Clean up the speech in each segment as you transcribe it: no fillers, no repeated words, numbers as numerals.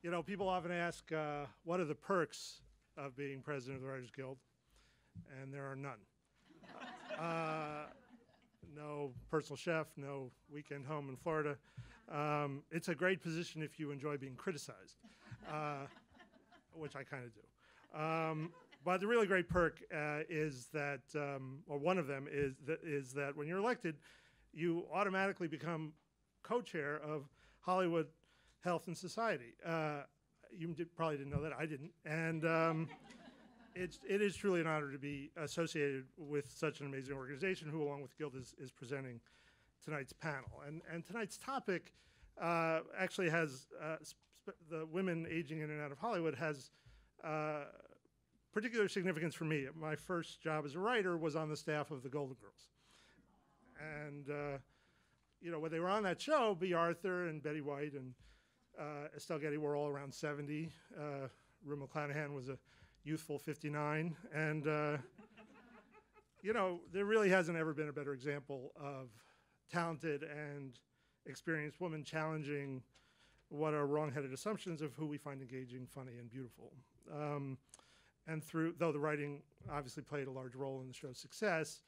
You know, people often ask, what are the perks of being president of the Writers Guild? And there are none. No personal chef, no weekend home in Florida. It's a great position if you enjoy being criticized, which I kind of do. But the really great perk is that, or one of them is that when you're elected, you automatically become co-chair of Hollywood Health and Society. Probably didn't know that. I didn't. And it is truly an honor to be associated with such an amazing organization who, along with the Guild, is presenting tonight's panel. And tonight's topic actually has, the women aging in and out of Hollywood has particular significance for me. My first job as a writer was on the staff of the Golden Girls. And, you know, when they were on that show, B. Arthur and Betty White and Estelle Getty were all around 70. Rue McClanahan was a youthful 59. And, you know, there really hasn't ever been a better example of talented and experienced women challenging what are wrong-headed assumptions of who we find engaging, funny, and beautiful. And though the writing obviously played a large role in the show's success,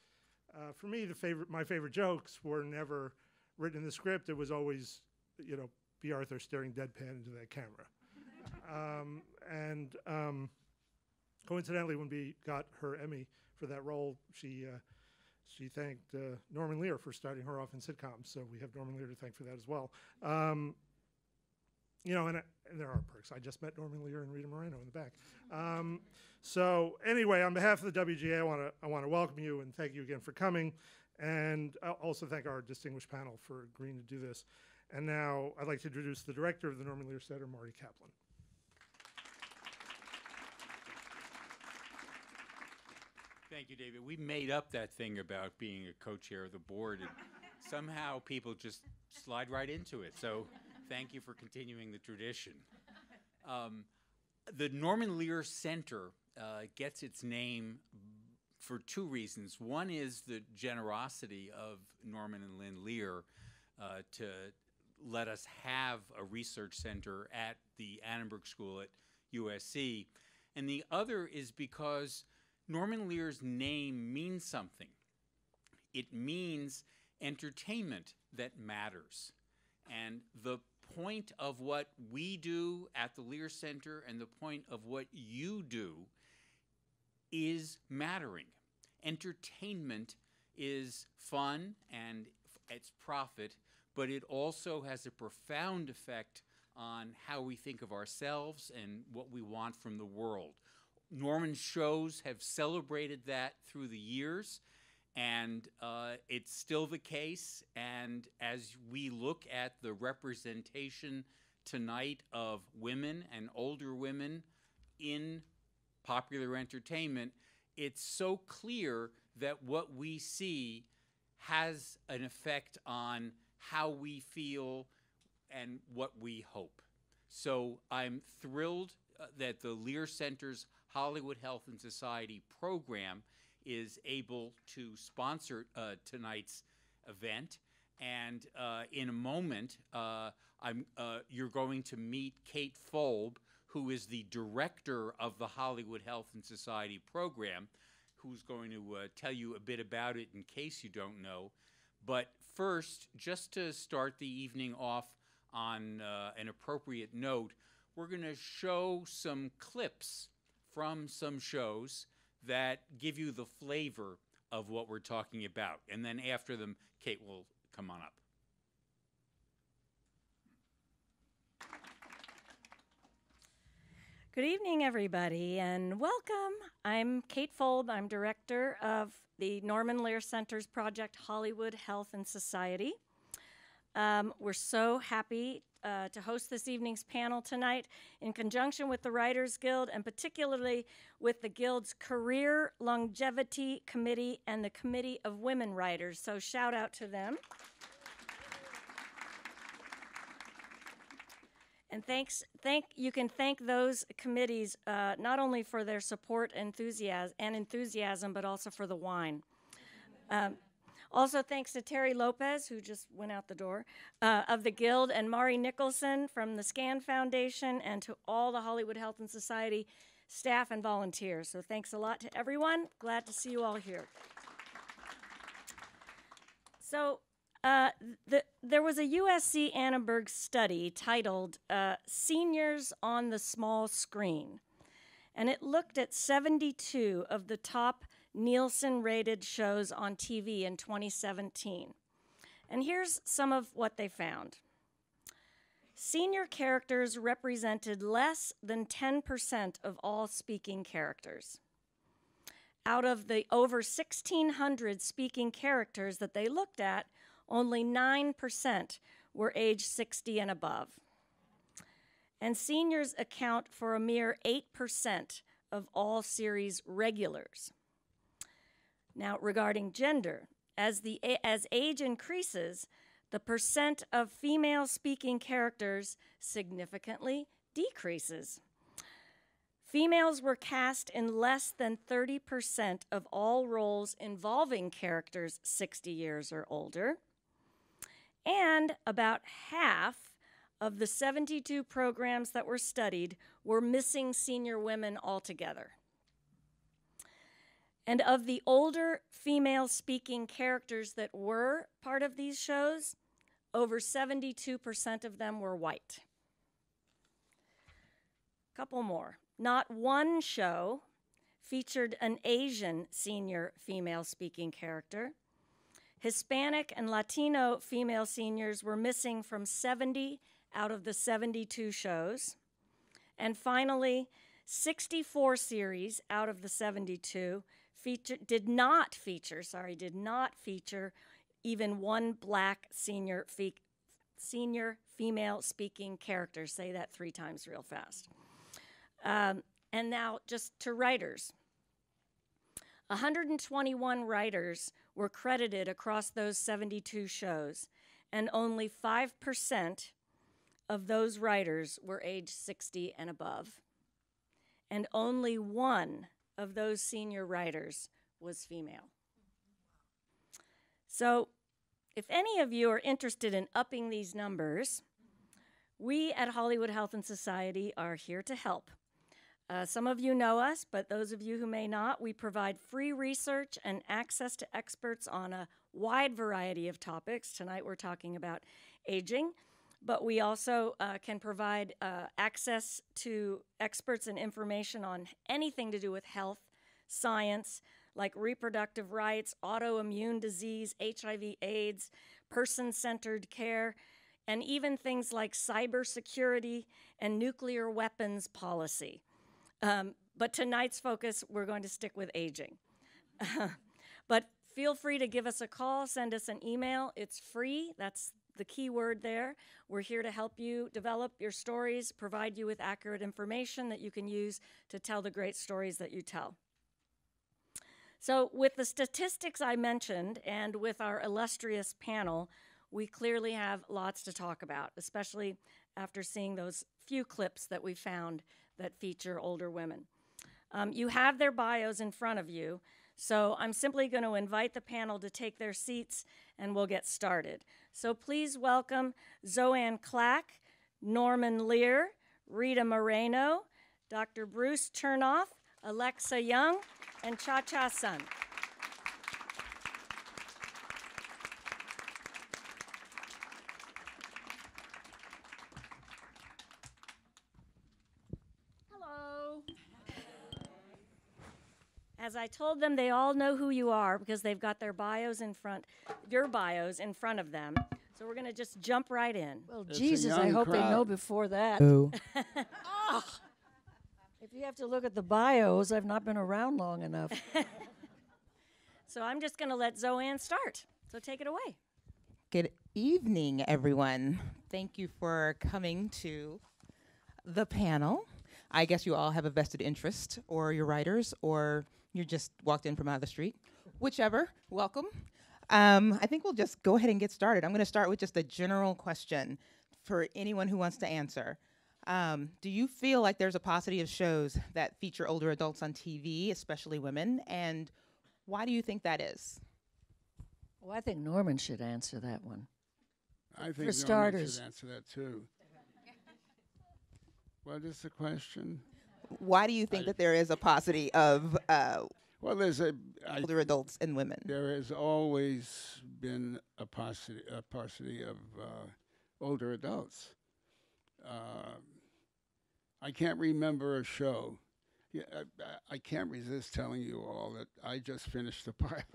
for me, my favorite jokes were never written in the script. It was always, you know, B. Arthur staring deadpan into that camera. Coincidentally, when B got her Emmy for that role, she thanked Norman Lear for starting her off in sitcoms. So we have Norman Lear to thank for that as well. You know, and there are perks. I just met Norman Lear and Rita Moreno in the back. So anyway, on behalf of the WGA, I want to welcome you and thank you again for coming. And I'll also thank our distinguished panel for agreeing to do this. And now I'd like to introduce the director of the Norman Lear Center, Marty Kaplan. Thank you, David. We made up that thing about being a co-chair of the board, and somehow people just slide right into it. So thank you for continuing the tradition. The Norman Lear Center gets its name for two reasons. One is the generosity of Norman and Lynn Lear to let us have a research center at the Annenberg School at USC. And the other is because Norman Lear's name means something. It means entertainment that matters. And the point of what we do at the Lear Center and the point of what you do is mattering. Entertainment is fun and it's profit, but it also has a profound effect on how we think of ourselves and what we want from the world. Norman's shows have celebrated that through the years, and it's still the case. And as we look at the representation tonight of women and older women in popular entertainment, it's so clear that what we see has an effect on how we feel and what we hope. So I'm thrilled that the Lear Center's Hollywood Health and Society program is able to sponsor tonight's event. And in a moment, you're going to meet Kate Folb, who is the director of the Hollywood Health and Society program, who's going to tell you a bit about it in case you don't know. But first, just to start the evening off on an appropriate note, we're going to show some clips from some shows that give you the flavor of what we're talking about. And then after them, Kate will come on up. Good evening, everybody, and welcome. I'm Kate Folb. I'm director of the Norman Lear Center's Project Hollywood Health and Society. We're so happy to host this evening's panel tonight in conjunction with the Writers Guild and particularly with the Guild's Career Longevity Committee and the Committee of Women Writers. So shout out to them. And you can thank those committees not only for their support and enthusiasm, but also for the wine. Also, thanks to Terry Lopez, who just went out the door, of the Guild, and Mari Nicholson from the SCAN Foundation, and to all the Hollywood Health and Society staff and volunteers. So thanks a lot to everyone. Glad to see you all here. So there was a USC Annenberg study titled Seniors on the Small Screen, and it looked at 72 of the top Nielsen-rated shows on TV in 2017. And here's some of what they found. Senior characters represented less than 10% of all speaking characters. Out of the over 1,600 speaking characters that they looked at, only 9% were age 60 and above. And seniors account for a mere 8% of all series regulars. Now, regarding gender, as age increases, the percent of female-speaking characters significantly decreases. Females were cast in less than 30% of all roles involving characters 60 years or older, and about half of the 72 programs that were studied were missing senior women altogether. And of the older female-speaking characters that were part of these shows, over 72% of them were white. Couple more. Not one show featured an Asian senior female-speaking character. Hispanic and Latino female seniors were missing from 70 out of the 72 shows. And finally, 64 series out of the 72 did not feature even one black senior female-speaking character. Say that 3 times real fast. And now just to writers. 121 writers were credited across those 72 shows, and only 5% of those writers were age 60 and above. And only 1 of those senior writers was female. So if any of you are interested in upping these numbers, we at Hollywood Health and Society are here to help. Some of you know us, but those of you who may not, we provide free research and access to experts on a wide variety of topics. Tonight we're talking about aging, but we also can provide access to experts and information on anything to do with health, science, like reproductive rights, autoimmune disease, HIV, AIDS, person-centered care, and even things like cybersecurity and nuclear weapons policy. But tonight's focus, we're going to stick with aging. But feel free to give us a call, send us an email. It's free. That's the key word there. We're here to help you develop your stories, provide you with accurate information that you can use to tell the great stories that you tell. So with the statistics I mentioned and with our illustrious panel, we clearly have lots to talk about, especially after seeing those few clips that we found that feature older women. You have their bios in front of you, so I'm simply going to invite the panel to take their seats and we'll get started. So please welcome Zoanne Clack, Norman Lear, Rita Moreno, Dr. Bruce Chernoff, Alexa Young, and Cha-Cha Sun. As I told them, they all know who you are because they've got their bios in front, your bios in front of them. So we're going to just jump right in. Well, It's Jesus, a I young hope they crowd. know before that. Who? Oh, if you have to look at the bios, I've not been around long enough. So I'm just going to let Zoanne start. So take it away. Good evening, everyone. Thank you for coming to the panel. I guess you all have a vested interest, or you're writers, or you just walked in from out of the street. Whichever, welcome. I think we'll just go ahead and get started. I'm going to start with just a general question for anyone who wants to answer. Do you feel like there's a paucity of shows that feature older adults on TV, especially women, and why do you think that is? Oh, I think Norman should answer that one. I think Norman starters. should answer that too. What is the question? Why do you think that there is a paucity of Well, older adults and women? there has always been a paucity of older adults. I can't remember a show. Yeah, I can't resist telling you all that I just finished the pilot.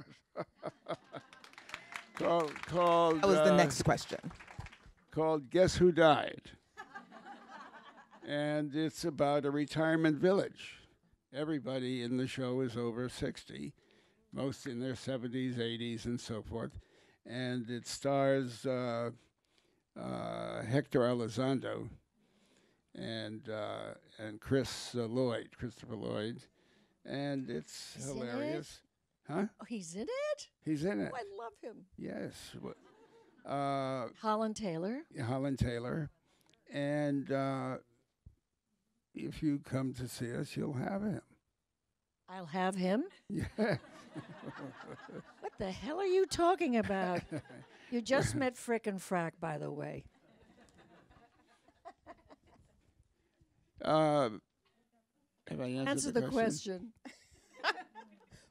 called That was the next question. called Guess Who Died? And it's about a retirement village. Everybody in the show is over 60, most in their 70s, 80s, and so forth. And it stars Hector Elizondo and Christopher Lloyd, and it's Is he in hilarious. Huh? Oh, he's in it? He's in it. Oh, I love him. Yes. Holland Taylor. Holland Taylor. And if you come to see us, you'll have him. I'll have him. Yeah. What the hell are you talking about? You just met Frickin' Frack, by the way. Have I answered Answer the question.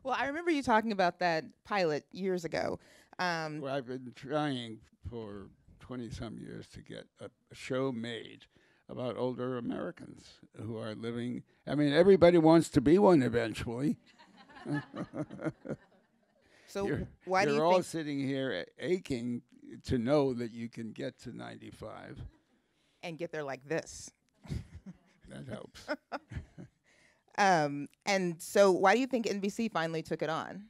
Well, I remember you talking about that pilot years ago. Well, I've been trying for 20-some years to get a show made about older Americans who are living. I mean, everybody wants to be one eventually. So why do you're you all think? sitting here aching to know that you can get to 95. And get there like this. That helps. And so why do you think NBC finally took it on?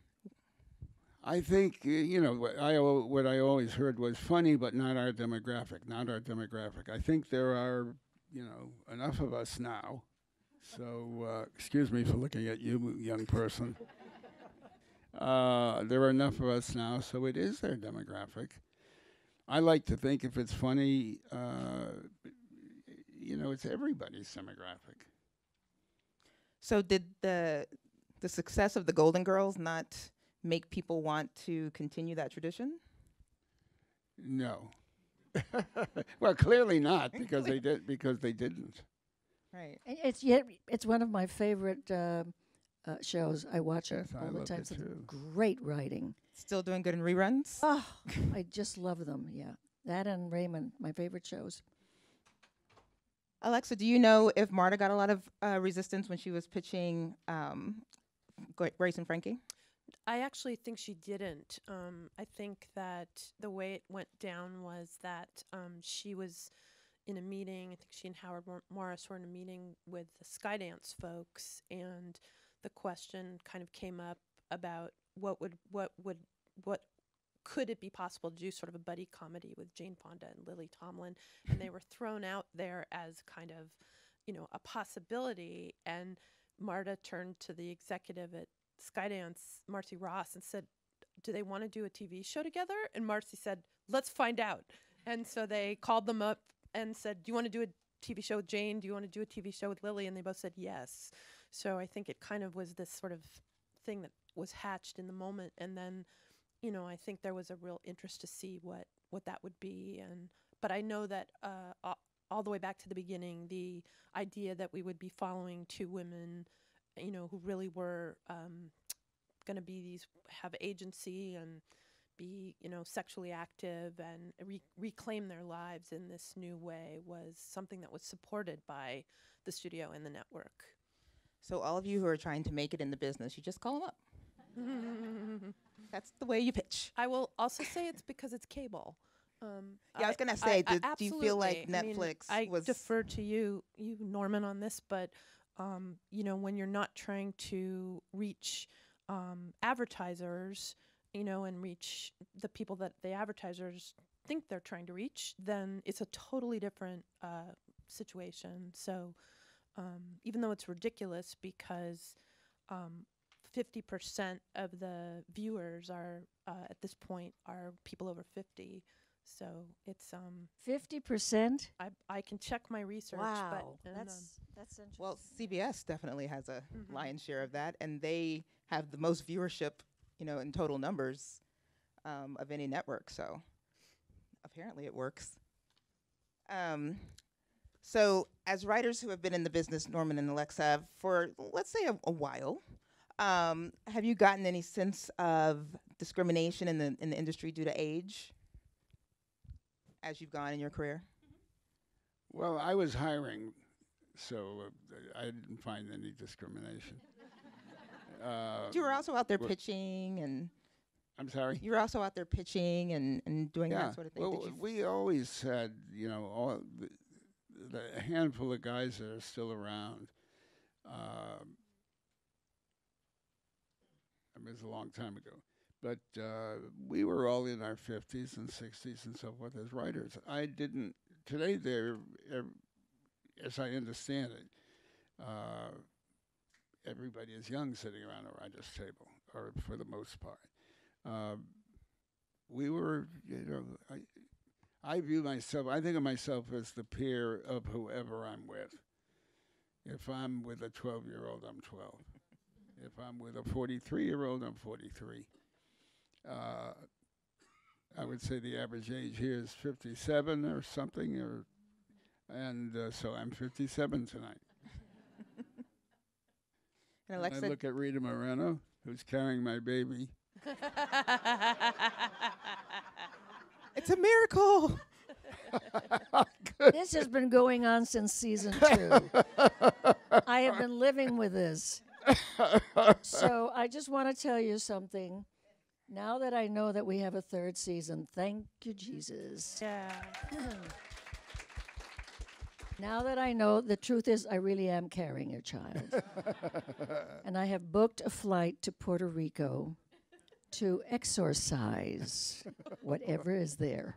I think what I always heard was funny, but not our demographic. Not our demographic. I think there are enough of us now. So excuse me for looking at you, young person. There are enough of us now, so it is their demographic. I like to think if it's funny, it's everybody's demographic. So did the success of the Golden Girls not make people want to continue that tradition? No. Well, clearly not, because they didn't. Right. It's one of my favorite shows. I watch it Yes, I all the loved time. it It's too. great writing. Still doing good in reruns? Oh, I just love them. Yeah, that and Raymond, my favorite shows. Alexa, do you know if Marta got a lot of resistance when she was pitching Grace and Frankie? I actually think she didn't. I think that the way it went down was that she was in a meeting. I think she and Howard Morris were in a meeting with the Skydance folks, and the question kind of came up about what could it be possible to do sort of a buddy comedy with Jane Fonda and Lily Tomlin, and they were thrown out there as kind of, a possibility. And Marta turned to the executive at Skydance, Marcy Ross, and said, do they want to do a TV show together? And Marcy said, let's find out. And so they called them up and said, do you want to do a TV show with Jane? Do you want to do a TV show with Lily? And they both said yes. So I think it kind of was this sort of thing that was hatched in the moment. And then, I think there was a real interest to see what that would be. But I know that all the way back to the beginning, the idea that we would be following two women, who really were going to have agency and be, sexually active and reclaim their lives in this new way was something that was supported by the studio and the network. So all of you who are trying to make it in the business, you just call them up. That's the way you pitch. I will also say it's because it's cable. I was going to say, do you feel like Netflix I was... defer to you, Norman, on this, but, when you're not trying to reach advertisers, and reach the people that the advertisers think they're trying to reach, then it's a totally different situation. So even though it's ridiculous because 50% of the viewers are at this point are people over 50. So it's 50%. I can check my research. Wow, but that's interesting. Well, CBS definitely has a lion's share of that, and they have the most viewership, in total numbers of any network. So apparently it works. So as writers who have been in the business, Norman and Alexa, for let's say a while, have you gotten any sense of discrimination in the industry due to age as you've gone in your career? Well, I was hiring, so I didn't find any discrimination. You were also out there wh- pitching, and I'm sorry? you were also out there pitching and doing that sort of thing. Well, we always had, all the handful of guys that are still around. It was a long time ago. But we were all in our 50s and 60s and so forth as writers. Today they're, as I understand it, everybody is young sitting around a writer's table, or for the most part. We were, I think of myself as the peer of whoever I'm with. If I'm with a 12-year-old, I'm 12. If I'm with a 43-year-old, I'm 43. I would say the average age here is 57 or something, and so I'm 57 tonight. And Alexa, I look at Rita Moreno, who's carrying my baby. it's a miracle. This has been going on since season 2. I have been living with this. So I just want to tell you something. Now that I know that we have a 3rd season, thank you, Jesus. Yeah. Now that I know, the truth is I really am carrying a child. And I have booked a flight to Puerto Rico to exorcise whatever is there.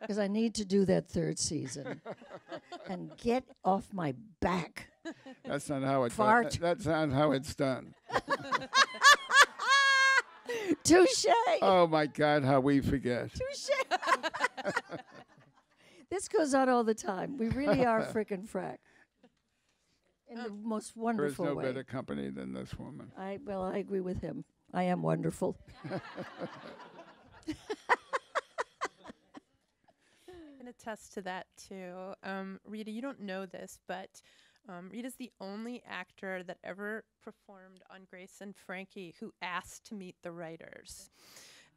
Because I need to do that 3rd season and get off my back. That's not how it's Fart. done. That's not how it's done. Touche. Oh my God, how we forget. Touche. This goes on all the time. We really are frickin' frack. In the most There is wonderful no way. better company than this woman. I agree with him. I am wonderful. I can attest to that too. Rita, you don't know this, but Rita's the only actor that ever performed on Grace and Frankie who asked to meet the writers.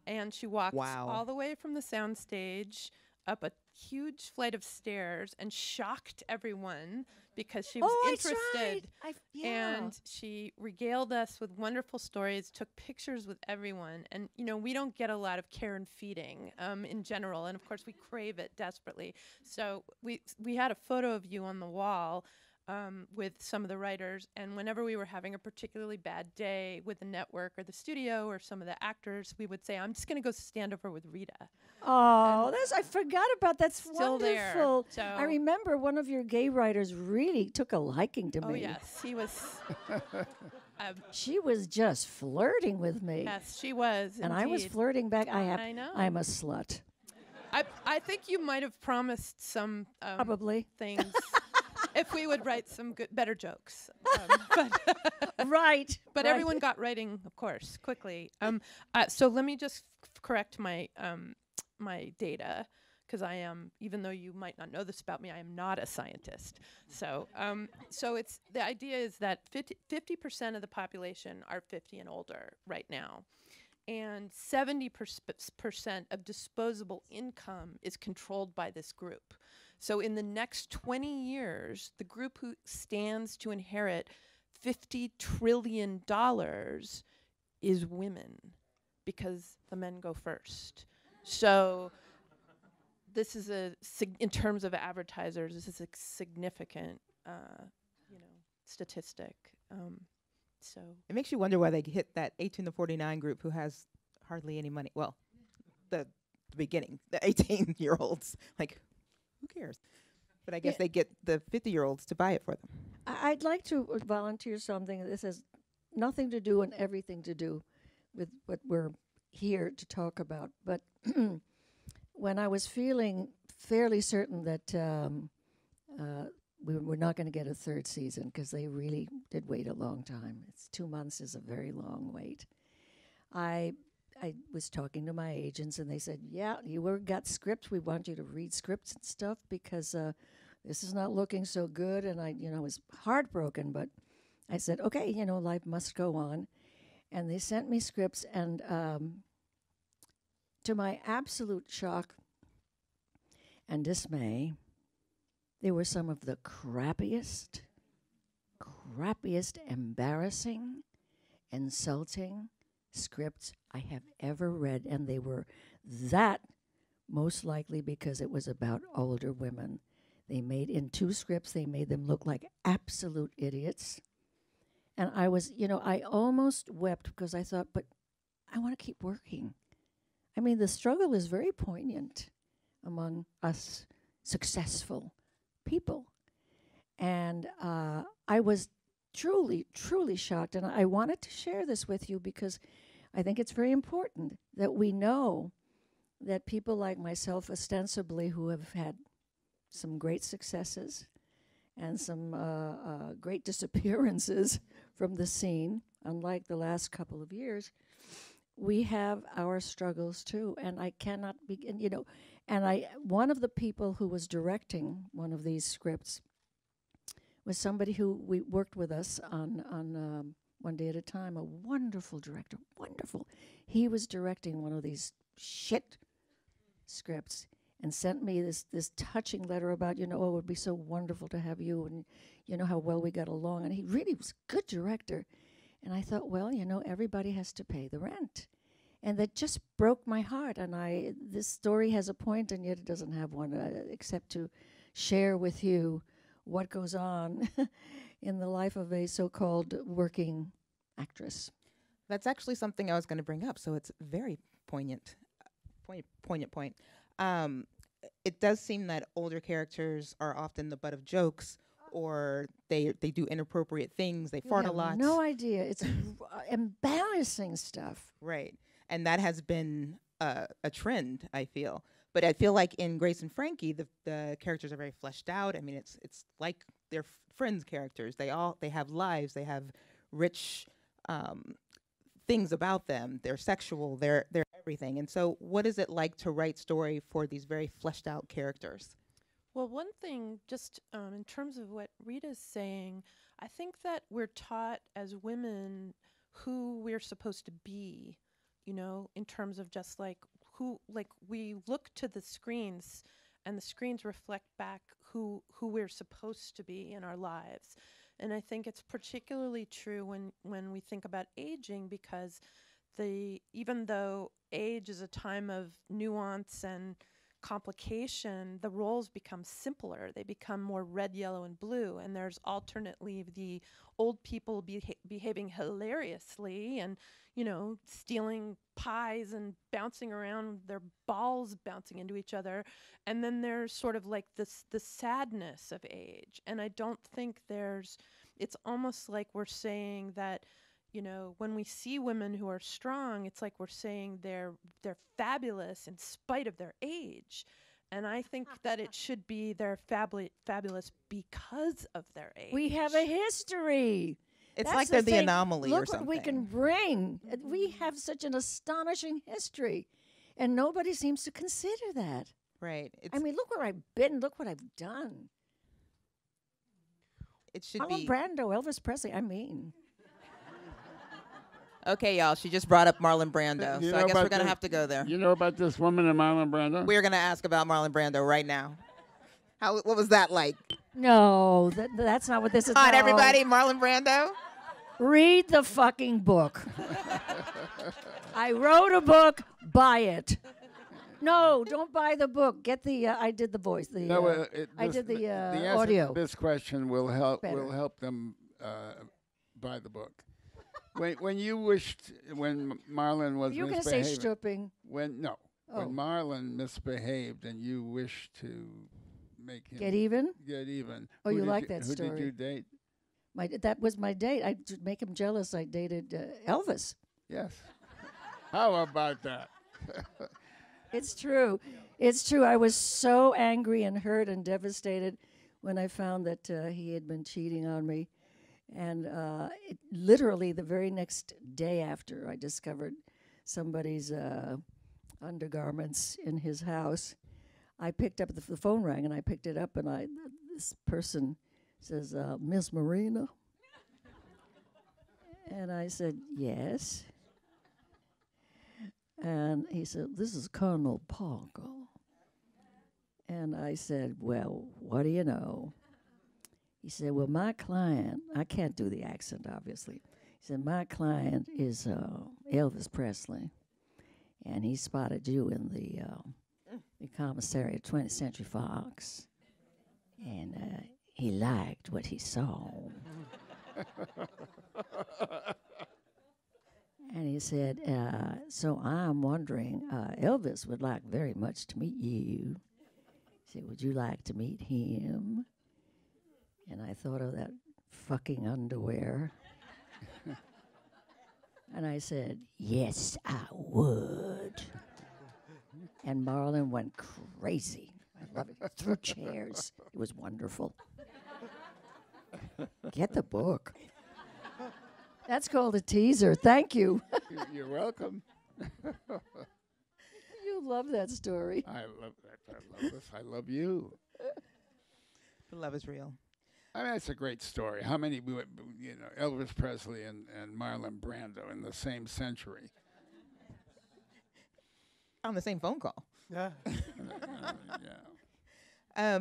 And she walked all the way from the soundstage up a huge flight of stairs and shocked everyone because she was interested. And she regaled us with wonderful stories, took pictures with everyone. And, we don't get a lot of care and feeding in general. And, of course, we crave it desperately. So we had a photo of you on the wall with some of the writers, and whenever we were having a particularly bad day with the network or the studio or some of the actors, we would say, I'm just going to go stand over with Rita. Oh, I forgot about that. That's Still there. wonderful. So I remember one of your gay writers really took a liking to me. Oh, yes. He was. She was just flirting with me. Yes, she was. And I was indeed. flirting back. I know. I'm a slut. I think you might have promised some Probably. things. If we would write some better jokes. Right. But everyone got writing, of course, quickly. So let me just correct my my data, because I am, even though you might not know this about me, I am not a scientist. So it's the idea is that 50% of the population are 50 and older right now. And 70% of disposable income is controlled by this group. So in the next 20 years, the group who stands to inherit $50 trillion is women, because the men go first. So this is in terms of advertisers, this is a significant, statistic. So it makes you wonder why they hit that 18 to 49 group who has hardly any money. Well, the beginning, the 18-year-olds, like, who cares? But I guess they get the 50-year-olds to buy it for them. I'd like to volunteer something. This has nothing to do and everything to do with what we're here to talk about. But when I was feeling fairly certain that we were not going to get a 3rd season, because they really did wait a long time. 2 months is a very long wait. I I was talking to my agents, and they said, "Yeah, got scripts. We want you to read scripts and stuff because this is not looking so good." And I, was heartbroken, but I said, "Okay, life must go on." And they sent me scripts, and to my absolute shock and dismay, they were some of the crappiest, embarrassing, insulting scripts I have ever read, and they were that most likely because it was about older women. They made, in 2 scripts, they made them look like absolute idiots. And I was, I almost wept because I thought, but I want to keep working. I mean, the struggle is very poignant among us successful people. And I was truly, truly shocked. And I wanted to share this with you because I think it's very important that we know that people like myself, ostensibly, who have had some great successes and some great disappearances from the scene, unlike the last couple of years, we have our struggles too. And I cannot begin, and one of the people who was directing one of these scripts was somebody who we worked with us on One Day at a Time, a wonderful director, wonderful. He was directing one of these shit scripts and sent me this touching letter about, it would be so wonderful to have you, and how well we got along. And he really was a good director. And I thought, well, everybody has to pay the rent. And that just broke my heart. And this story has a point, and yet it doesn't have one, except to share with you what goes on in the life of a so-called working actress. That's actually something I was going to bring up, so it's very poignant point. It does seem that older characters are often the butt of jokes, or they do inappropriate things, they fart a lot. No idea. It's embarrassing stuff. Right. And that has been a trend, I feel. But I feel like in Grace and Frankie, the characters are very fleshed out. I mean, it's like they're friends characters. They have lives. They have rich things about them. They're sexual. They're everything. And so, what is it like to write story for these very fleshed out characters? Well, one thing, just in terms of what Rita's saying, I think that we're taught as women who we're supposed to be, in terms of just we look to the screens, and the screens reflect back who we're supposed to be in our lives. And I think it's particularly true when we think about aging, because even though age is a time of nuance and complication, the roles become simpler. They become more red, yellow, and blue. And there's alternately the old people behaving hilariously and, stealing pies and bouncing around, their balls bouncing into each other. And then there's sort of like the sadness of age. And I don't think it's almost like we're saying that, when we see women who are strong, it's like we're saying they're fabulous in spite of their age. And I think that it should be they're fabulous because of their age. We have a history. It's That's like they're the thing. anomaly or Look something. what we can bring. We have such an astonishing history, and nobody seems to consider that. Right. I mean, look where I've been. Look what I've done. It should Marlon be. Brando, Elvis Presley. I mean, Okay, y'all. She just brought up Marlon Brando, You so know I guess we're about gonna the- have to go there. You know about this woman in Marlon Brando? We're gonna ask about Marlon Brando right now. What was that like? no, that's not what this is. Come on, No. everybody, Marlon Brando. Read the fucking book. I wrote a book. Buy it. No, don't buy the book. Get the. I did the voice. I did the answer audio. to this question will help Better. them buy the book. when Marlon was You can say misbehaving, stripping. when Oh. Marlon misbehaved and you wished to make him Get even. get even. Oh, Who you did like that Who story. did you date? That was my date. To make him jealous, I dated Elvis. Yes. How about that? It's true. It's true. I was so angry and hurt and devastated when I found that he had been cheating on me. And literally the very next day after, I discovered somebody's undergarments in his house. I picked up, the phone rang, and I picked it up, and this person says, Miss Moreno? And I said, yes. And he said, this is Colonel Parker. And I said, well, what do you know? He said, well, my client, I can't do the accent, obviously. He said, my client is Elvis Presley, and he spotted you in the commissary at 20th Century Fox, and he liked what he saw. And he said, so I'm wondering, Elvis would like very much to meet you. He said, would you like to meet him? And I thought of that fucking underwear. And I said, yes, I would. And Marlon went crazy. I love it. Threw chairs. It was wonderful. Get the book. That's called a teaser. Thank you. You're welcome. You love that story. I love that. I love this. I love you. The love is real. I mean, it's a great story. How many, Elvis Presley and Marlon Brando in the same century? On the same phone call. Yeah. Yeah.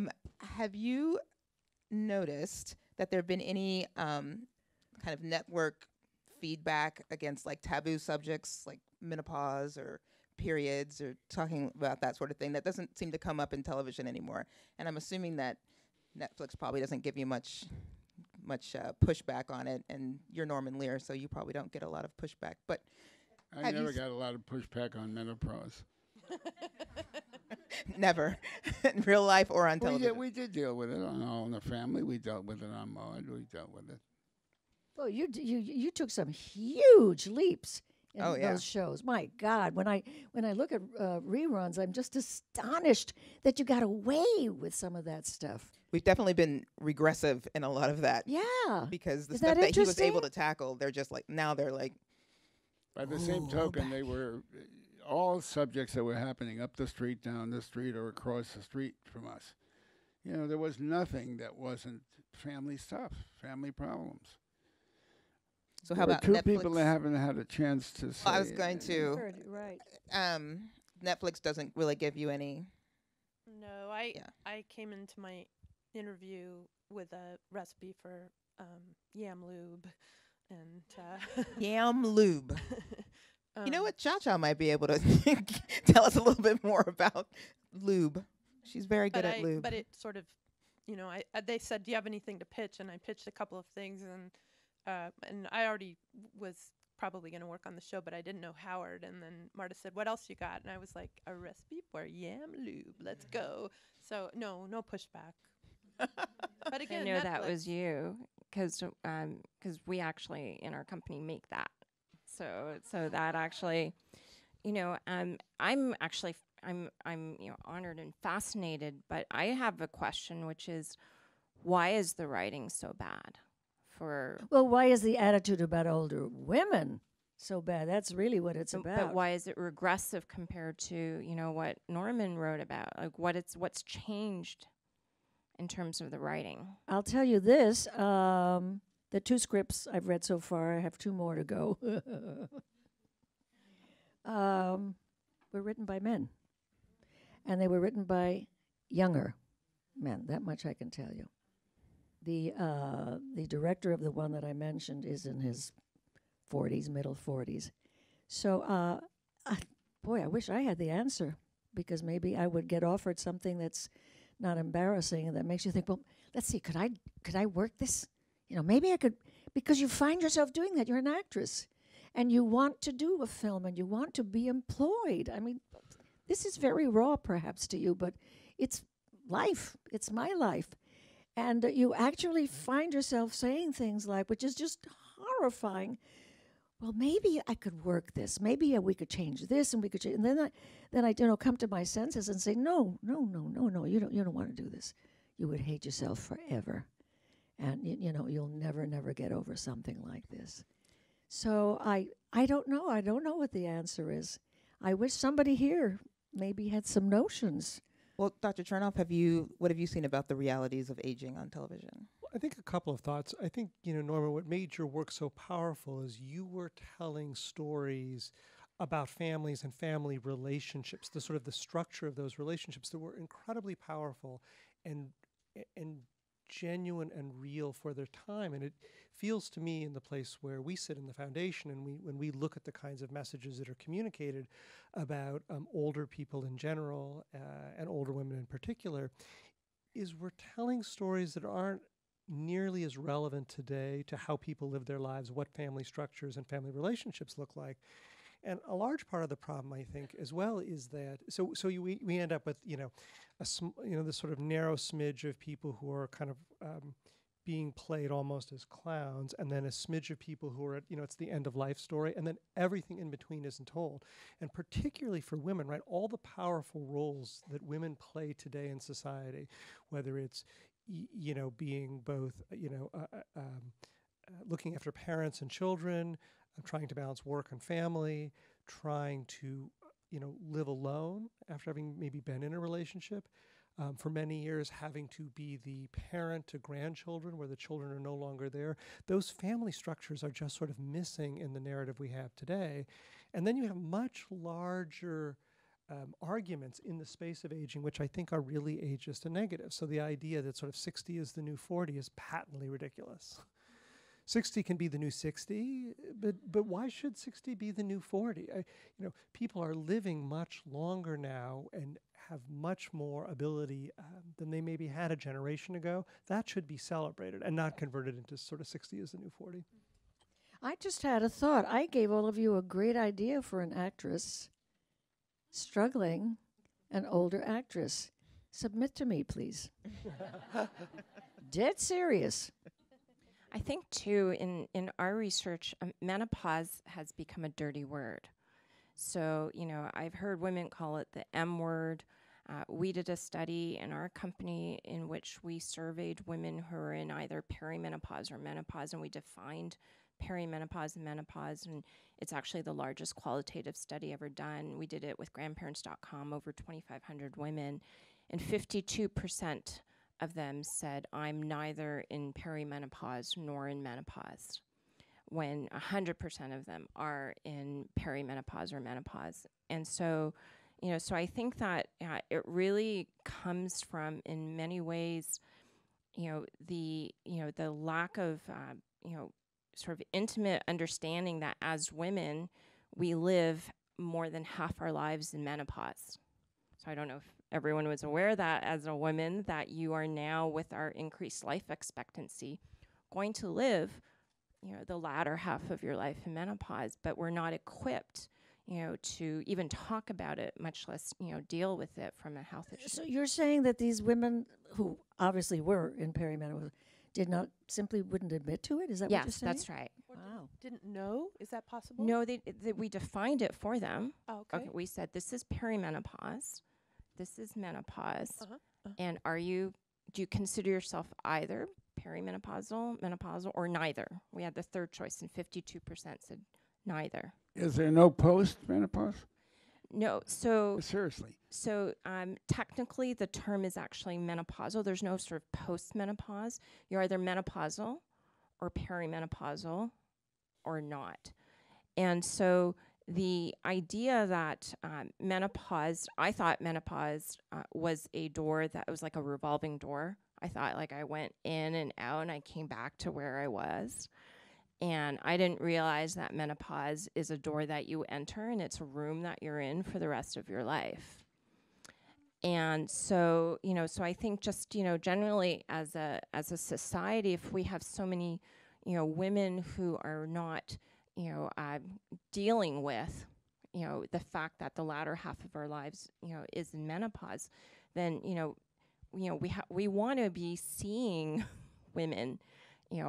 Have you noticed that there have been any kind of network feedback against like taboo subjects like menopause or periods or talking about that sort of thing that doesn't seem to come up in television anymore? And I'm assuming that Netflix probably doesn't give you much pushback on it, and you're Norman Lear, so you probably don't get a lot of pushback. But I never got a lot of pushback on menopause. Never, in real life or on television. We did deal with it on All in the Family. We dealt with it on Maude. We dealt with it. Well, you took some huge leaps in those shows. My God, when I look at reruns, I'm just astonished that you got away with some of that stuff. We've definitely been regressive in a lot of that. Yeah, because the Is stuff that that he was able interesting? to tackle, they're just like now they're like. By the same token, they were all subjects that were happening up the street, down the street, or across the street from us. You know, there was nothing that wasn't family stuff, family problems. So how There about were Netflix? two people that haven't had a chance to say. I was going to. Heard it, right. Netflix doesn't really give you any. No, I came into my interview with a recipe for yam lube, and Yam lube. You know what? Cha Cha might be able to tell us a little bit more about lube. She's very good at lube. But it sort of, they said, "Do you have anything to pitch?" And I pitched a couple of things, and I already was probably going to work on the show, but I didn't know Howard. And then Marta said, "What else you got?" And I was like, "A recipe for yam lube. Let's go." So no pushback. But again, I know Netflix. that was you because we actually in our company make that. So that actually, I'm honored and fascinated. But I have a question, which is, why is the writing so bad? Well, why is the attitude about older women so bad? That's really what it's about. But why is it regressive compared to what Norman wrote about? Like what's changed in terms of the writing? I'll tell you this. The 2 scripts I've read so far, I have 2 more to go, were written by men. And they were written by younger men. That much I can tell you. The director of the one that I mentioned is in his 40s, middle 40s. So, I wish I had the answer, because maybe I would get offered something that's not embarrassing and that makes you think, well, let's see, could I work this? Maybe I could, because you find yourself doing that. You're an actress, and you want to do a film, and you want to be employed. I mean, this is very raw, perhaps, to you, but it's life. It's my life. And you actually find yourself saying things like, which is just horrifying, well, maybe I could work this. Maybe we could change this, and we could change. And then I come to my senses and say, no, you don't want to do this. You would hate yourself forever. And, you'll never get over something like this. So I don't know. I don't know what the answer is. I wish somebody here maybe had some notions. Well, Dr. Chernoff, what have you seen about the realities of aging on television? I think a couple of thoughts. I think, Norman, what made your work so powerful is you were telling stories about families and family relationships, the sort of the structure of those relationships that were incredibly powerful and genuine and real for their time. And it feels to me, in the place where we sit in the foundation, and when we look at the kinds of messages that are communicated about older people in general and older women in particular, is we're telling stories that aren't nearly as relevant today to how people live their lives, what family structures and family relationships look like. And a large part of the problem, I think, as well, is that we end up with this sort of narrow smidge of people who are kind of being played almost as clowns, and then a smidge of people who are at, it's the end of life story, and then everything in between isn't told. And particularly for women, right, all the powerful roles that women play today in society, whether it's being both looking after parents and children, trying to balance work and family, trying to, live alone after having maybe been in a relationship. For many years, having to be the parent to grandchildren where the children are no longer there. Those family structures are just sort of missing in the narrative we have today. And then you have much larger arguments in the space of aging, which I think are really ageist and negative. So the idea that sort of 60 is the new 40 is patently ridiculous. 60 can be the new 60, but why should 60 be the new 40? People are living much longer now and have much more ability than they maybe had a generation ago. That should be celebrated and not converted into sort of 60 as the new 40. I just had a thought. I gave all of you a great idea for an actress struggling, an older actress. Submit to me, please. Dead serious. I think, too, in our research, menopause has become a dirty word. So, I've heard women call it the M word. We did a study in our company in which we surveyed women who are in either perimenopause or menopause, and we defined perimenopause and menopause, and it's actually the largest qualitative study ever done. We did it with grandparents.com, over 2,500 women, and 52% of them said, I'm neither in perimenopause nor in menopause, when 100% of them are in perimenopause or menopause. And so, so I think that it really comes from, in many ways, the lack of, sort of intimate understanding that as women, we live more than half our lives in menopause. So I don't know if everyone was aware that as a woman, that you are now, with our increased life expectancy, going to live, the latter half of your life in menopause, but we're not equipped, to even talk about it, much less, deal with it from a health issue. So you're saying that these women who obviously were in perimenopause wouldn't admit to it? Is that what you're saying? Yes, that's right. Wow. Didn't know? Is that possible? No, we defined it for them. Oh, okay. We said, this is perimenopause. This is menopause. And do you consider yourself either perimenopausal, menopausal, or neither? We had the third choice, and 52% said neither. Is there no post-menopause? No, so Seriously. So technically, the term is actually menopausal. There's no sort of post-menopause. You're either menopausal or perimenopausal or not. And so the idea that I thought menopause was a door that was like a revolving door. I thought like I went in and out and I came back to where I was. And I didn't realize that menopause is a door that you enter, and it's a room that you're in for the rest of your life. And so, so I think just, generally as a society, if we have so many, women who are not, dealing with, the fact that the latter half of our lives, is in menopause, then, we want to be seeing women,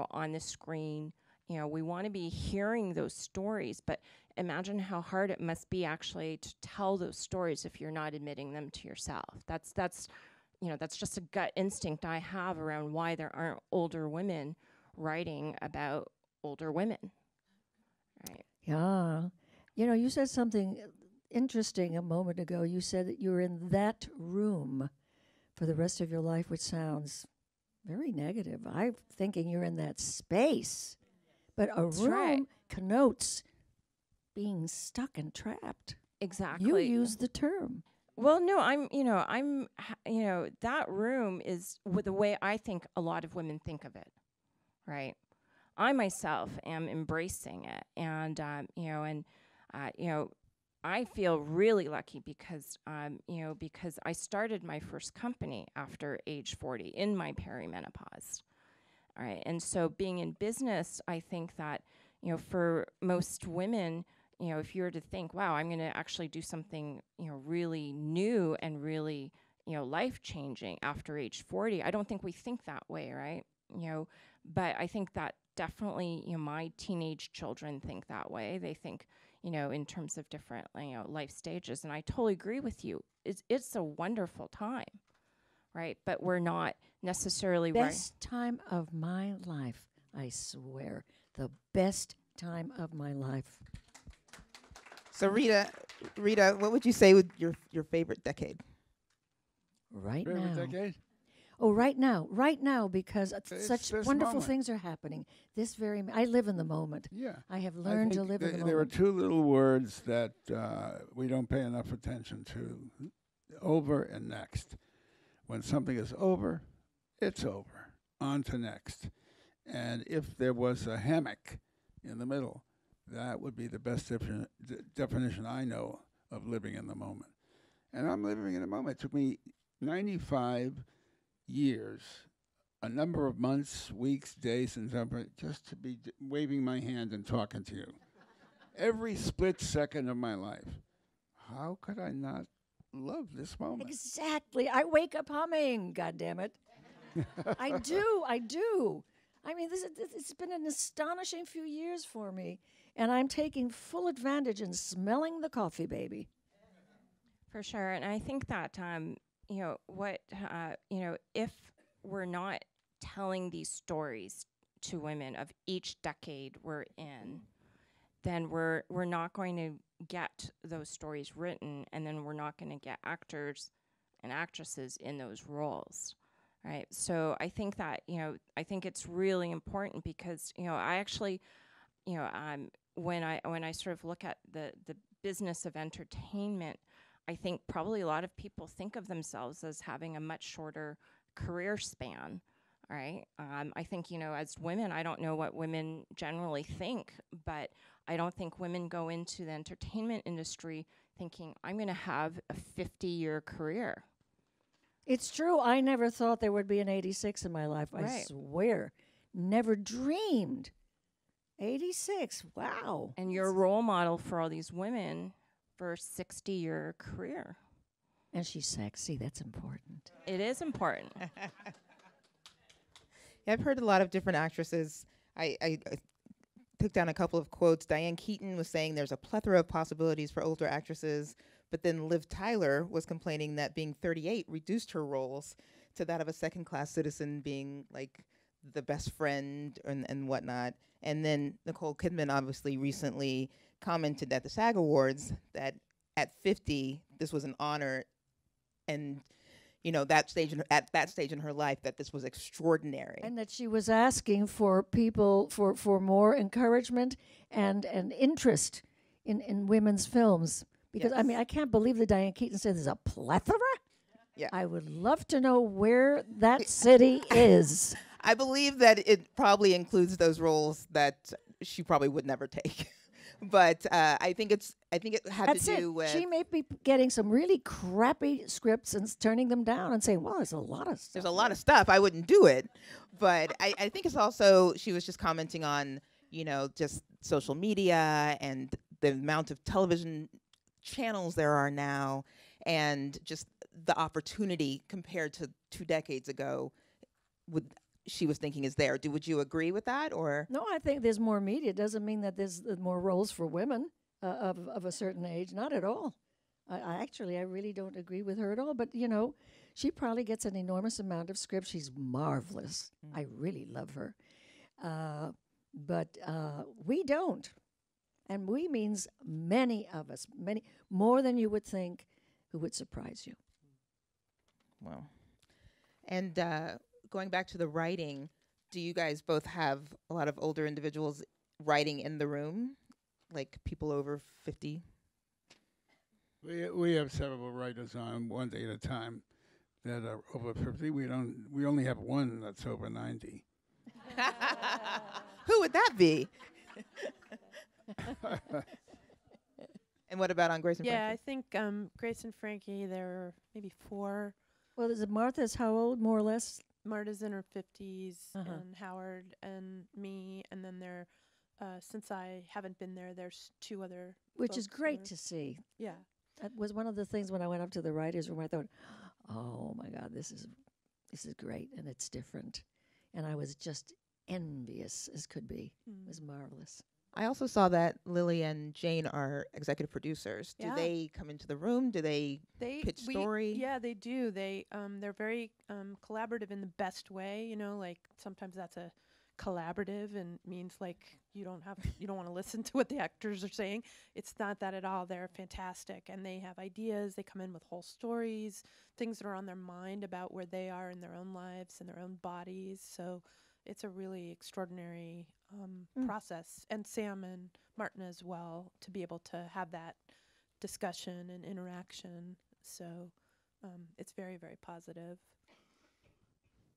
on the screen. We want to be hearing those stories, but imagine how hard it must be actually to tell those stories if you're not admitting them to yourself. That's just a gut instinct I have around why there aren't older women writing about older women, Right. Yeah. You know, you said something interesting a moment ago. You said that you were in that room for the rest of your life, which sounds very negative. I'm thinking you're in that space. But a That's room right. connotes being stuck and trapped. Exactly. You use the term. Well, no, that room is the way I think a lot of women think of it, right? I myself am embracing it, and I feel really lucky because I started my first company after age 40 in my perimenopause. All right, and so being in business, I think that for most women, if you were to think, wow, I'm going to actually do something, really new and really, life-changing after age 40, I don't think we think that way, right? But I think that definitely, my teenage children think that way. They think, in terms of different, life stages. And I totally agree with you. It's a wonderful time, right? But we're not necessarily Best time of my life, I swear. The best time of my life. So Rita, what would you say would your favorite decade? Right Favorite now. decade? Oh, right now, because such this wonderful moment. things are happening. I live in the moment. Yeah. I have learned to live in the There are moment. two little words that we don't pay enough attention to: over and next. When something is over, it's over. On to next. And if there was a hammock in the middle, that would be the best definition I know of living in the moment. And I'm living in the moment. It took me 95 years, a number of months, weeks, days, and something, just to be waving my hand and talking to you. Every split second of my life. How could I not love this moment? Exactly. I wake up humming, goddammit. I do. I mean, it's been an astonishing few years for me, and I'm taking full advantage and smelling the coffee, baby. For sure. And I think that, if we're not telling these stories to women of each decade we're in, then we're not going to get those stories written, and then we're not going to get actors and actresses in those roles. Right. So I think that, I think it's really important because, I actually, when I sort of look at the business of entertainment, I think probably a lot of people think of themselves as having a much shorter career span, right? I think, as women, I don't know what women generally think, but I don't think women go into the entertainment industry thinking, I'm going to have a 50-year career. It's true. I never thought there would be an 86 in my life. I Right. swear. Never dreamed. 86. Wow. And you're a role model for all these women for a 60-year career. And she's sexy. That's important. It is important. Yeah, I've heard a lot of different actresses. I took down a couple of quotes. Diane Keaton was saying there's a plethora of possibilities for older actresses, but then Liv Tyler was complaining that being 38 reduced her roles to that of a second-class citizen, being like the best friend and whatnot. And then Nicole Kidman obviously recently commented at the SAG Awards that at 50, this was an honor, and that stage at that stage in her life, that this was extraordinary. And that she was asking for people for more encouragement and interest in women's films. Because, Yes. I mean, I can't believe that Diane Keaton said there's a plethora. Yeah. I would love to know where that city is. I believe that it probably includes those roles that she probably would never take. But I think it had That's to it. do with She may be getting some really crappy scripts and turning them down and saying, well, there's a lot of stuff. there's a lot of stuff. I wouldn't do it. But I think it's also, she was just commenting on, just social media and the amount of television channels there are now, and just the opportunity compared to 2 decades ago she was thinking is there. Would you agree with that, or? No, I think there's more media. It doesn't mean that there's more roles for women of a certain age. Not at all. I really don't agree with her at all. But, she probably gets an enormous amount of scripts. She's marvelous. I really love her. But we don't. And we means many of us, many more than you would think, who would surprise you. Wow. And going back to the writing, do you guys both have a lot of older individuals writing in the room, like people over 50? We have several writers on one day at a time that are over 50. We only have one that's over 90. Who would that be? And what about on Grace and Yeah, I Frankie? think Grace and Frankie, they're maybe 4. Well, is it Martha's how old, more or less? Marta's in her 50s, Uh-huh. and Howard and me, and then there, since I haven't been there, there's 2 other. Which is folks who great are- to see. Yeah. That was one of the things when I went up to the writers' room. I thought, "Oh my God, this is great, and it's different." And I was just envious as could be. It was marvelous. I also saw that Lily and Jane are executive producers. Do Yeah. they come into the room? Do they pitch story? Yeah, they do. They're very collaborative in the best way. You know, like sometimes that's a collaborative and means like you don't want to listen to what the actors are saying. It's not that at all. They're fantastic, and they have ideas. They come in with whole stories, things that are on their mind about where they are in their own lives and their own bodies. So it's a really extraordinary process. And Sam and Martin as well, to be able to have that discussion and interaction. So it's very, very positive.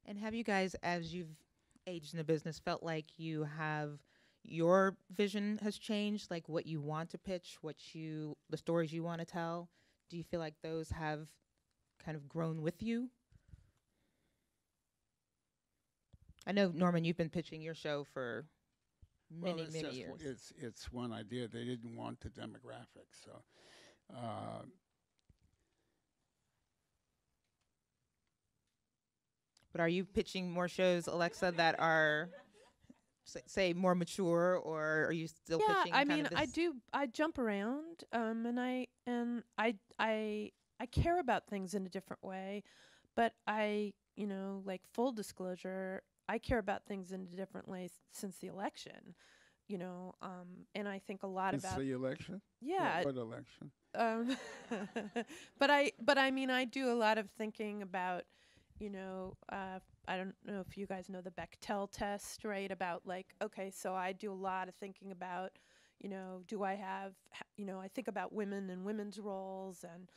And have you guys, as you've aged in the business, felt like your vision has changed, like what you want to pitch, the stories you want to tell? Do you feel like those have kind of grown with you? I know, Norman, you've been pitching your show for many years. It's one idea. They didn't want the demographics, so. But are you pitching more shows, Alexa, that are, say, more mature, or are you still pitching? Yeah, I kind mean, of I this- do. I jump around, and I care about things in a different way, but like full disclosure, I care about things in a different way since the election, and I think a lot It's about the election? yeah. What election? But I mean, I do a lot of thinking about, I don't know if you guys know the Bechtel test, right? About like, okay, so I do a lot of thinking about, do I have, I think about women and women's roles, and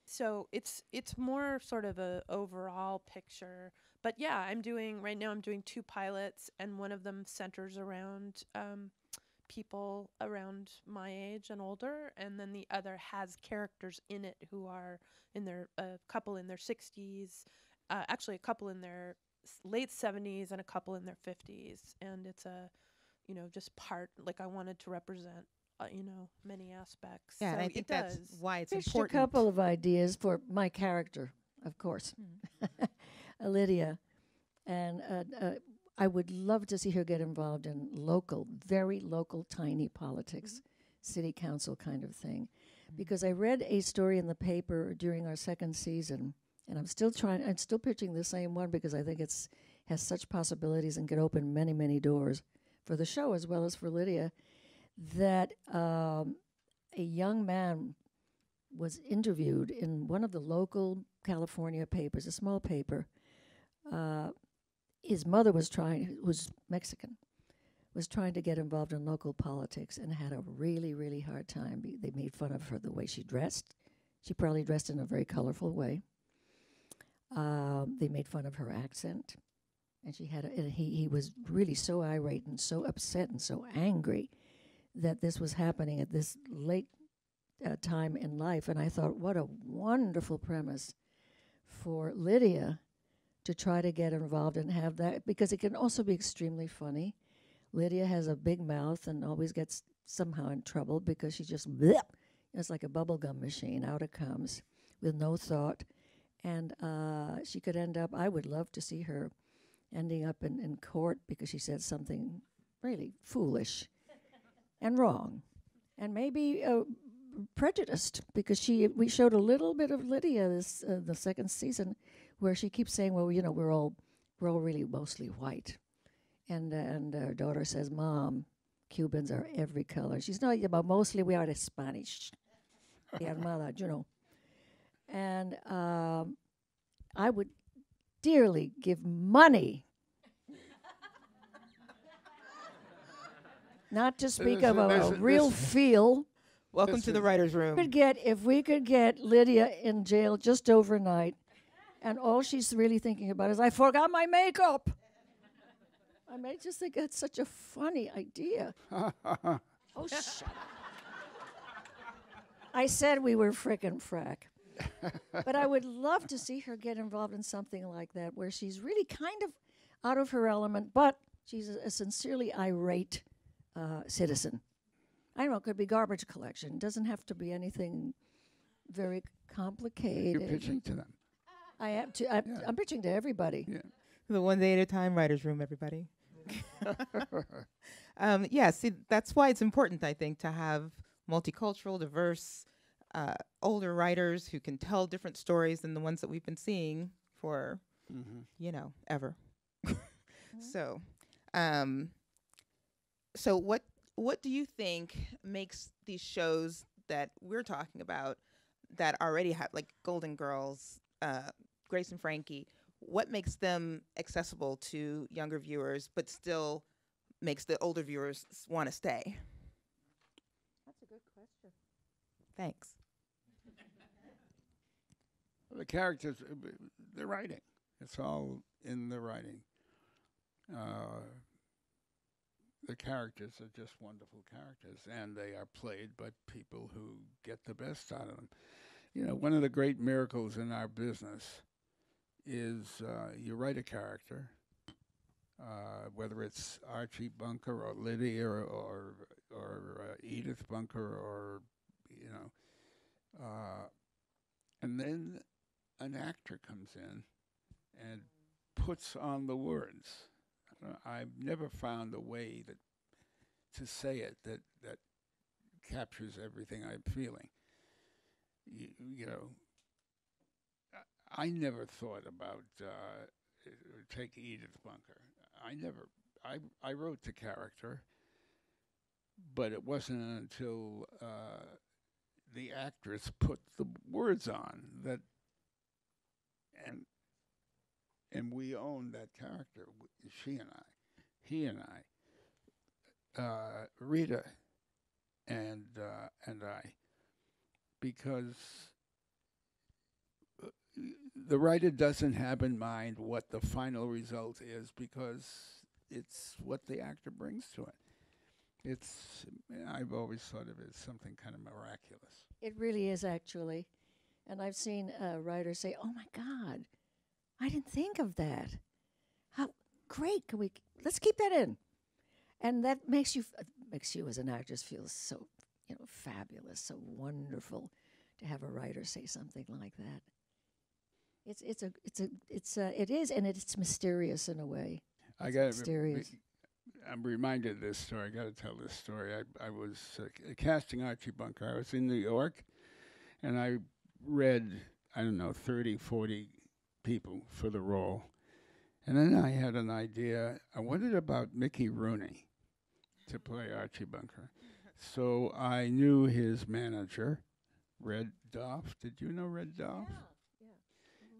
so it's more sort of a overall picture. But yeah, right now I'm doing 2 pilots, and one of them centers around people around my age and older, and then the other has characters in it who are in their a couple in their 60s, actually a couple in their late 70s and a couple in their 50s, and it's a just part, like I wanted to represent many aspects. Yeah, so and I think that's why it's Pitched important. a couple of ideas for my character, of course, Lydia, and I would love to see her get involved in very local, tiny politics, city council kind of thing, because I read a story in the paper during our 2nd season, and I'm still pitching the same one because I think has such possibilities and could open many, many doors for the show as well as for Lydia, that a young man was interviewed in one of the local California papers, a small paper. His mother who's Mexican, was trying to get involved in local politics and had a really, really hard time. They made fun of her the way she dressed. She probably dressed in a very colorful way. They made fun of her accent. And he was really so irate and so upset and so angry that this was happening at this late time in life. And I thought, what a wonderful premise for Lydia to try to get involved and have that, because it can also be extremely funny. Lydia has a big mouth and always gets somehow in trouble because she just, bleh, it's like a bubblegum machine. Out it comes with no thought. And she could end up, I would love to see her ending up in court because she said something really foolish and wrong, and maybe prejudiced, because we showed a little bit of Lydia this the 2nd season, where she keeps saying, well, we're all really mostly white, and her daughter says, Mom, Cubans are every color. She's not, but mostly we are the Spanish. The Armada, you know. And I would dearly give money, not to speak of a real feel. Welcome to the writer's room. If we could get Lydia in jail just overnight, and all she's really thinking about is, I forgot my makeup. I may just think that's such a funny idea. Oh, shut up. I said we were frickin' frack. But I would love to see her get involved in something like that, where she's really kind of out of her element, but she's a sincerely irate citizen. I don't know, it could be garbage collection. It doesn't have to be anything very complicated. You're pitching to them. I am too. I'm pitching to everybody. Yeah. The one day at a time writer's room, everybody. See, that's why it's important, I think, to have multicultural, diverse, older writers who can tell different stories than the ones that we've been seeing for, ever. So what do you think makes these shows that we're talking about that already have, like Golden Girls, Grace and Frankie, what makes them accessible to younger viewers but still makes the older viewers want to stay? That's a good question. Thanks. The characters, the writing. It's all in the writing. The characters are just wonderful characters, and they are played by people who get the best out of them. You know, one of the great miracles in our business is you write a character, whether it's Archie Bunker or Lydia or Edith Bunker or, and then an actor comes in and puts on the words. I've never found a way to say it that captures everything I'm feeling. I never thought about take Edith Bunker. I wrote the character, but it wasn't until the actress put the words on that, and we owned that character. She and I, he and I, Rita, and I, because the writer doesn't have in mind what the final result is, because it's what the actor brings to it. I've always thought of it as something kind of miraculous. It really is, actually. And I've seen writers say, "Oh my God, I didn't think of that. How great! Let's keep that in." And that makes you as an actress feel so, fabulous, so wonderful to have a writer say something like that. It is, and it's mysterious in a way. Mysterious. I'm reminded of this story. I got to tell this story. I was casting Archie Bunker. I was in New York, and I read, 30, 40 people for the role. And then I had an idea. I wondered about Mickey Rooney to play Archie Bunker. So I knew his manager, Red Doff. Did you know Red Doff? Yeah.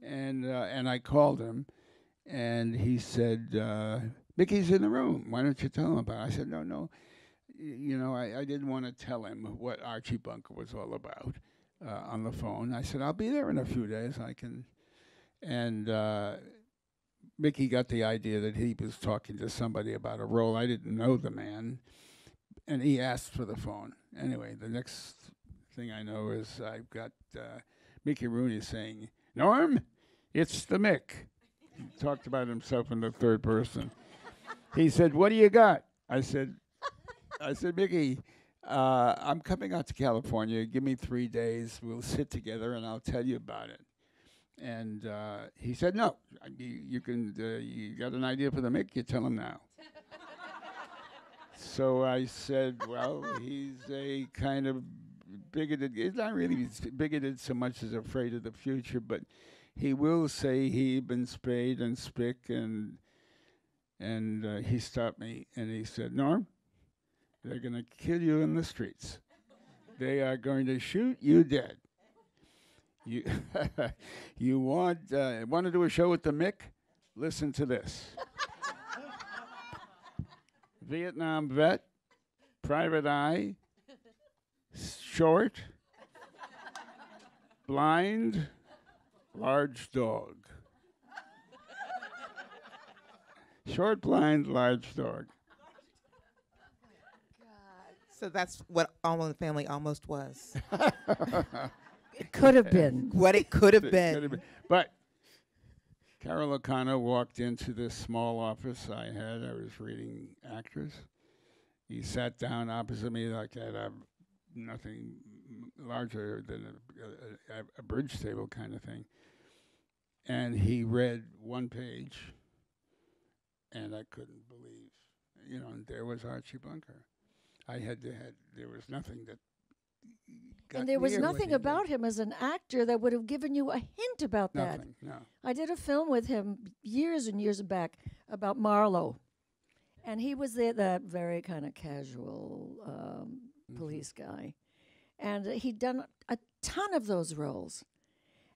Mm-hmm. And I called him, and he said, Mickey's in the room. Why don't you tell him about it? I said, no. I didn't want to tell him what Archie Bunker was all about on the phone. I said, I'll be there in a few days. And Mickey got the idea that he was talking to somebody about a role. I didn't know the man, and he asked for the phone. Anyway, the next thing I know is I've got Mickey Rooney saying, Norm, it's the Mick. He talked about himself in the third person. He said, what do you got? I said, Mickey, I'm coming out to California. Give me 3 days. We'll sit together, and I'll tell you about it. And he said, no, you got an idea for the Mick? You tell him now. So I said, well, he's a kind of bigoted. He's not really bigoted so much as afraid of the future, but he will say he been spayed and spick, and he stopped me and he said, Norm, They're going to kill you in the streets. They are going to shoot you dead. You you want to do a show with the Mick? Listen to this. Vietnam vet, private eye, short, blind, large dog. Short, blind, large dog. So that's what All in the Family almost was. It could have been. What it could have It been. could have been. But Carol O'Connor walked into this small office I had. I was reading actors. He sat down opposite me like that. Nothing larger than a bridge table kind of thing. And he read one page, and I couldn't believe, and there was Archie Bunker. There was nothing that got And there was near what nothing he about did. him as an actor that would have given you a hint about that. Nothing, no. I did a film with him years and years back about Marlowe. And he was that very kind of casual police guy. And he'd done a ton of those roles.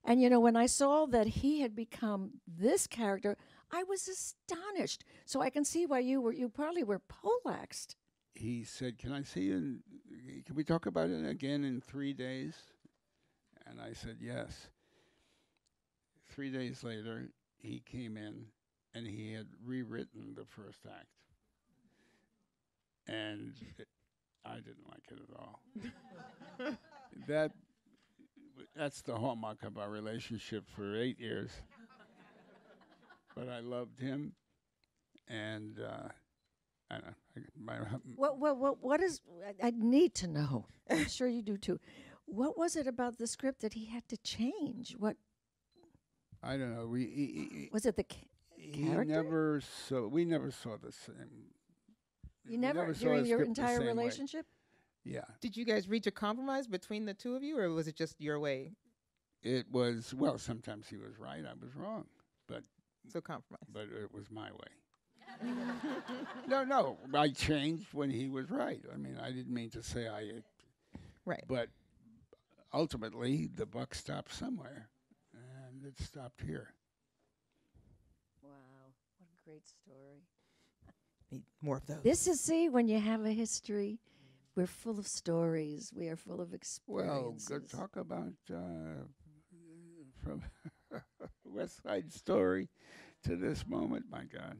And, when I saw that he had become this character, I was astonished. So I can see why you probably were poleaxed. He said, "Can I see you? Can we talk about it again in 3 days?" And I said, "Yes." 3 days later, he came in, and he had rewritten the first act. And I didn't like it at all. That's the hallmark of our relationship for 8 years. But I loved him, and I don't know. What is, I need to know. I'm sure you do too. What was it about the script that he had to change? What I don't know. was it? The character? We never saw the same. You never saw during the your script the entire same way. relationship? Yeah. Did you guys reach a compromise between the two of you, or was it just your way? It was, sometimes he was right, I was wrong. So compromise. But it was my way. No, I changed when he was right. I mean, I didn't mean to say Right. But ultimately, the buck stopped somewhere, and it stopped here. Wow, what a great story. Need more of those. This is, when you have a history, we're full of stories. We are full of Well, experiences. good talk about from West Side Story to this moment, my God.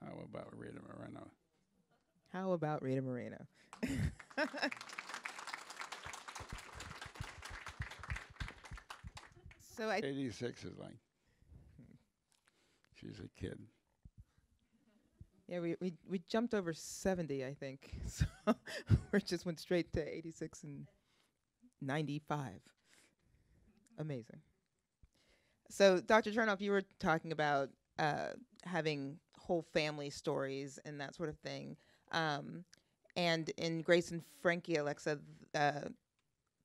How about Rita Moreno? How about Rita Moreno? So 86 is like, she's a kid. Yeah, we jumped over 70, I think. So we just went straight to 86 and 95. Amazing. So, Dr. Chernoff, you were talking about having whole family stories and that sort of thing. And in Grace and Frankie, Alexa,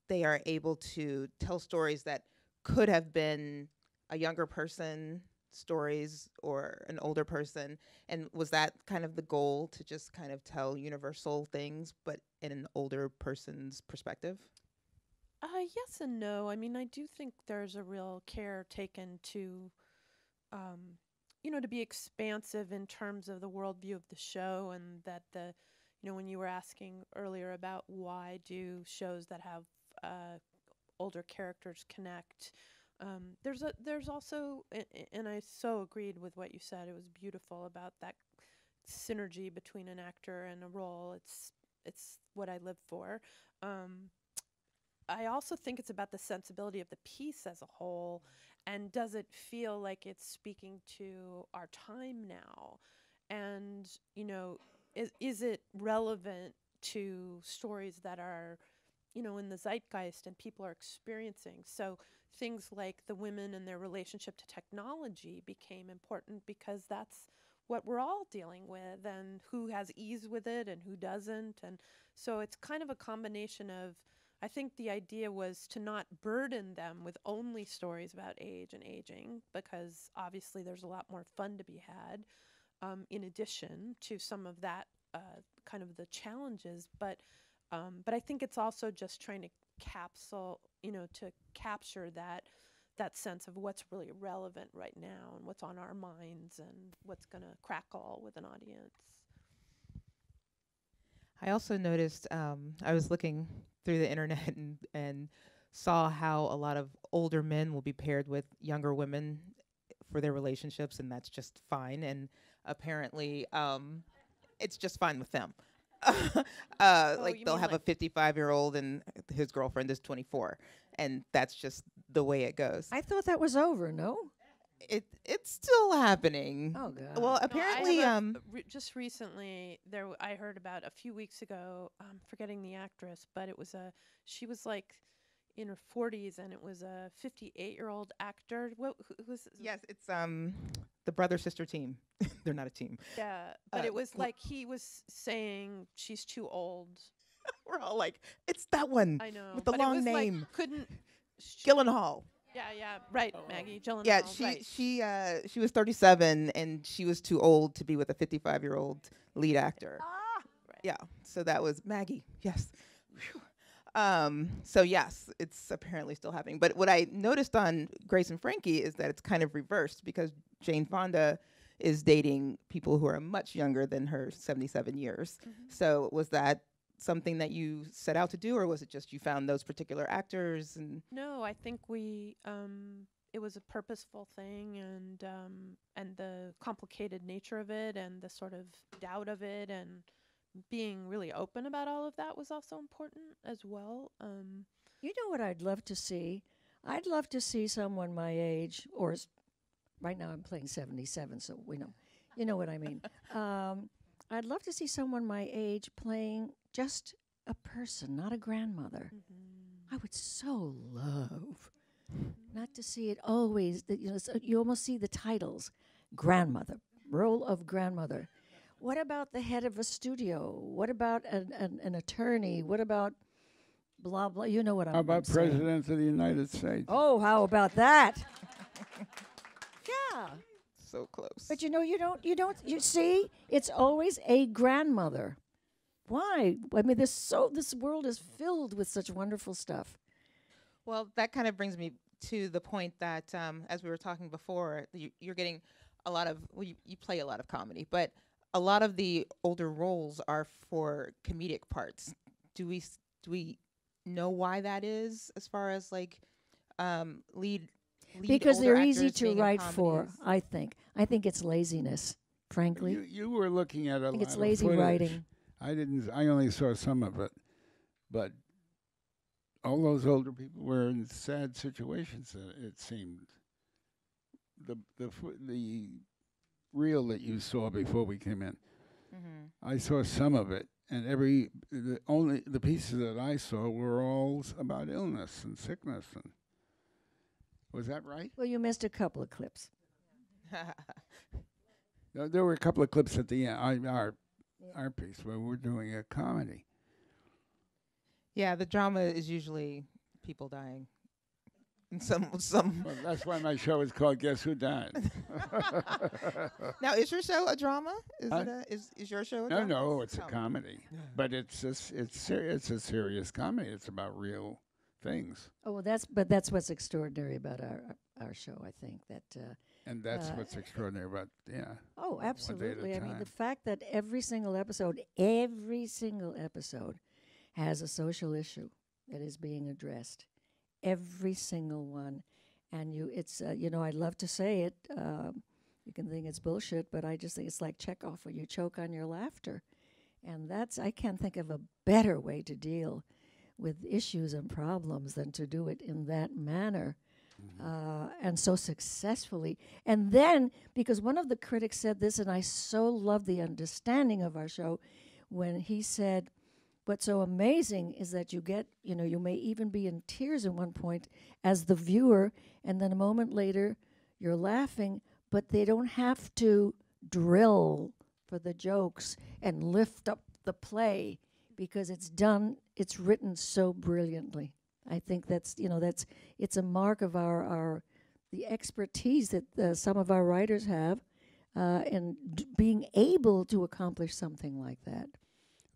they are able to tell stories that could have been a younger person stories or an older person. And was that kind of the goal, to just kind of tell universal things, but in an older person's perspective? Yes and no. I mean, I do think there's a real care taken to, to be expansive in terms of the worldview of the show, and that when you were asking earlier about why do shows that have older characters connect, there's also, and I so agreed with what you said. It was beautiful about that synergy between an actor and a role. It's what I live for. I also think it's about the sensibility of the piece as a whole, and does it feel like it's speaking to our time now? And, is it relevant to stories that are, in the zeitgeist and people are experiencing? So things like the women and their relationship to technology became important because that's what we're all dealing with, and who has ease with it and who doesn't. And so it's kind of a combination of, I think the idea was to not burden them with only stories about age and aging, because obviously there's a lot more fun to be had, in addition to some of that kind of the challenges, but I think it's also just trying to to capture that sense of what's really relevant right now and what's on our minds and what's going to crackle with an audience. I also noticed, I was looking through the internet and saw how a lot of older men will be paired with younger women for their relationships, and that's just fine. And apparently, it's just fine with them. Like they'll have a 55-year-old and his girlfriend is 24, and that's just the way it goes. I thought that was over. No. It's still happening. Oh God. Well, apparently, just recently I heard about a few weeks ago. I'm forgetting the actress, but she was like in her 40s, and it was a 58-year-old actor. Who was? Yes, it's the brother sister team. They're not a team. Yeah, but it was like he was saying she's too old. We're all like, it's that one. I know with the but long it was name. Like, couldn't Gyllenhaal. Yeah, right, Maggie Gyllenhaal. Yeah, right. she was 37 and she was too old to be with a 55-year-old lead actor. Right. Yeah, so that was Maggie. Yes. So yes, it's apparently still happening. But what I noticed on Grace and Frankie is that it's kind of reversed because Jane Fonda is dating people who are much younger than her 77 years. Mm-hmm. So was that something that you set out to do, or was it just you found those particular actors? And No, I think it was a purposeful thing, and the complicated nature of it, and the sort of doubt of it, and being really open about all of that was also important as well. You know what I'd love to see? I'd love to see someone my age, right now I'm playing 77, so you know what I mean. I'd love to see someone my age playing just a person, not a grandmother. Mm-hmm. I would so love not to see it always. You almost see the titles: grandmother, role of grandmother. What about the head of a studio? What about an attorney? What about blah blah? You know what I'm saying. How about President of the United States? Oh, how about that? Yeah. so close. But you see, it's always a grandmother. Why? I mean, this world is filled with such wonderful stuff. Well, that kind of brings me to the point that, as we were talking before, you're getting a lot of, you play a lot of comedy, but a lot of the older roles are for comedic parts. Do we know why that is, as far as like lead because older they're easy actors to being in write for. comedies? I think it's laziness. Frankly, You were looking at a I think lot it's of lazy footage. writing. I only saw some of it, but all those older people were in sad situations. It seemed. The reel that you saw before we came in, I saw some of it, and the pieces that I saw were all about illness and sickness. And was that right? Well, you missed a couple of clips. There were a couple of clips at the end. Our piece where we're doing a comedy. Yeah, the drama is usually people dying. And some. Well, that's why my show is called Guess Who Died. Now, is your show a drama? Huh? Is your show a drama? No, it's a comedy. Yeah. But it's a serious comedy. It's about real things. Oh, well, that's what's extraordinary about our show. I think that. And that's what's extraordinary about, Oh, absolutely. I mean, time. the fact that every single episode has a social issue that is being addressed. Every single one. And I'd love to say it. You can think it's bullshit, but I just think it's like Chekhov, where you choke on your laughter. And I can't think of a better way to deal with issues and problems than to do it in that manner. And so successfully. And then, because one of the critics said this, and I so love the understanding of our show, when he said, what's so amazing is that you may even be in tears at one point as the viewer, and then a moment later you're laughing, but they don't have to drill for the jokes and lift up the play because it's written so brilliantly. I think it's a mark of the expertise that some of our writers have and being able to accomplish something like that.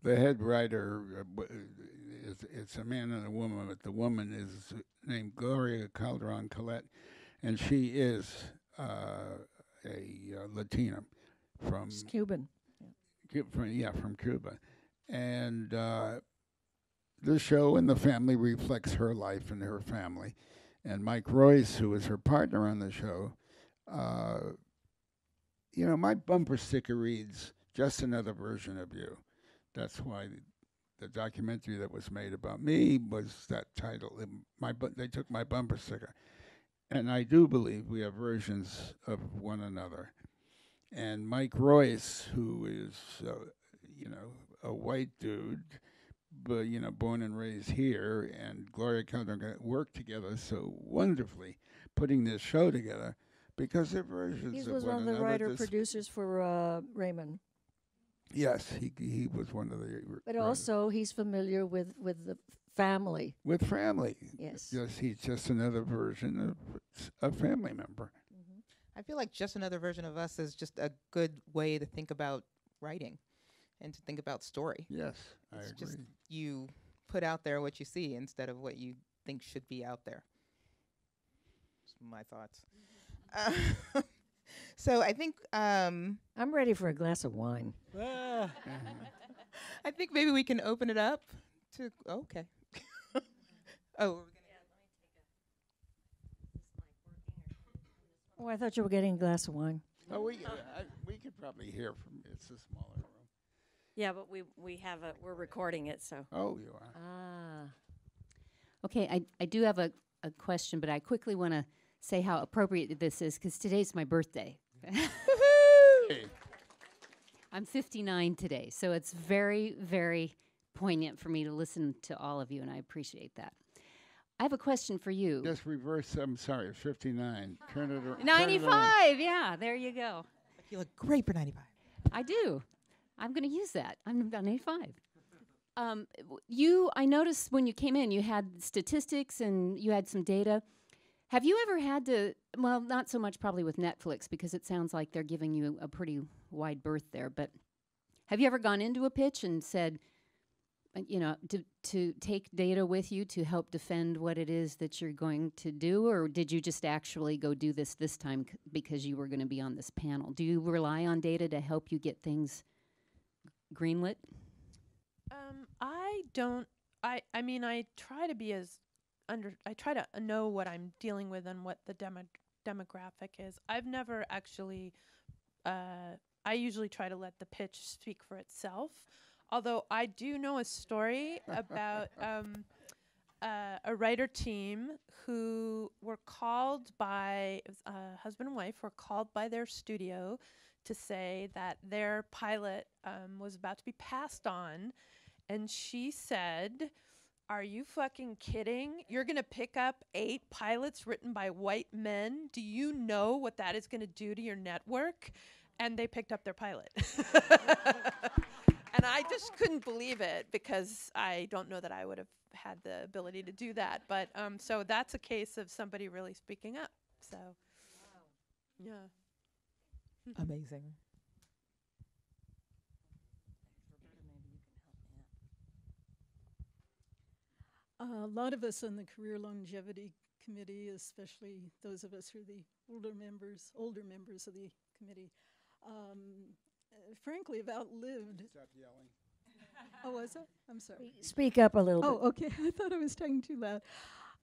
The head writer it's a man and a woman, but the woman is named Gloria Calderon Collette, and she is a Latina from It's Cuban. from Cuba, and the show and the family reflects her life and her family. And Mike Royce, who is her partner on the show, my bumper sticker reads, "Just another version of you." That's why the documentary that was made about me was that title. They took my bumper sticker. And I do believe we have versions of one another. And Mike Royce, who is, a white dude, but, born and raised here, and Gloria Calderon worked together so wonderfully putting this show together because they're versions He of was one one of the another. producers for Raymond. Yes, he was one of the. But also, he's familiar with the family. With family. Yes. Yes, he's just another version of a family member. I feel like Just Another Version of Us is just a good way to think about writing and to think about story. Yes, I It's agree. just you put out there what you see instead of what you think should be out there. Just my thoughts. So I think I'm ready for a glass of wine. I think maybe we can open it up to okay. Oh, Oh, I thought you were getting a glass of wine. Oh, we could probably hear from. It's a smaller room. Yeah, but we're recording it, so. Oh, you are. Ah. Okay, I do have a question, but I quickly want to say how appropriate this is because today's my birthday. Hey. I'm 59 today, so it's very, very poignant for me to listen to all of you, and I appreciate that. I have a question for you. Just reverse. I'm sorry, 59. Turn it around. 95, yeah, there you go. you look great for 95. I do. I'm going to use that. I'm about 95. I noticed when you came in, you had statistics and you had some data. Have you ever had to, well, not so much probably with Netflix because it sounds like they're giving you a pretty wide berth there, but have you ever gone into a pitch and said, to take data with you to help defend what it is that you're going to do, or did you just actually go do this time because you were going to be on this panel? Do you rely on data to help you get things greenlit? I don't. I mean, I try to be I try to know what I'm dealing with and what the demographic is. I've never actually. I usually try to let the pitch speak for itself. Although I do know a story about a writer team who were called by husband and wife were called by their studio to say that their pilot was about to be passed on, and she said, "Are you fucking kidding? You're gonna pick up 8 pilots written by white men? Do you know what that is gonna do to your network?" And they picked up their pilot. And I just couldn't believe it because I don't know that I would have had the ability to do that. But so that's a case of somebody really speaking up. So, yeah. Amazing. A lot of us on the Career Longevity Committee, especially those of us who are the older members of the committee, frankly have outlived. Stop yelling. Oh, was I? I'm sorry. Speak up a little Oh, bit. okay. I thought I was talking too loud.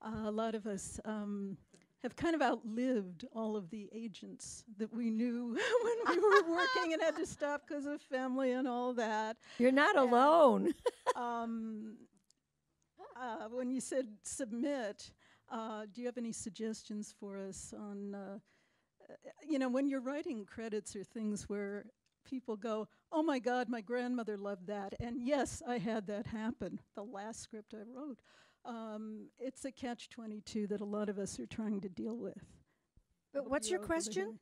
A lot of us have kind of outlived all of the agents that we knew when we were working and had to stop because of family and all that. You're not alone. When you said submit, do you have any suggestions for us on, when you're writing credits or things where people go, "Oh my God, my grandmother loved that," and yes, I had that happen. The last script I wrote. It's a catch-22 that a lot of us are trying to deal with. But what's your question?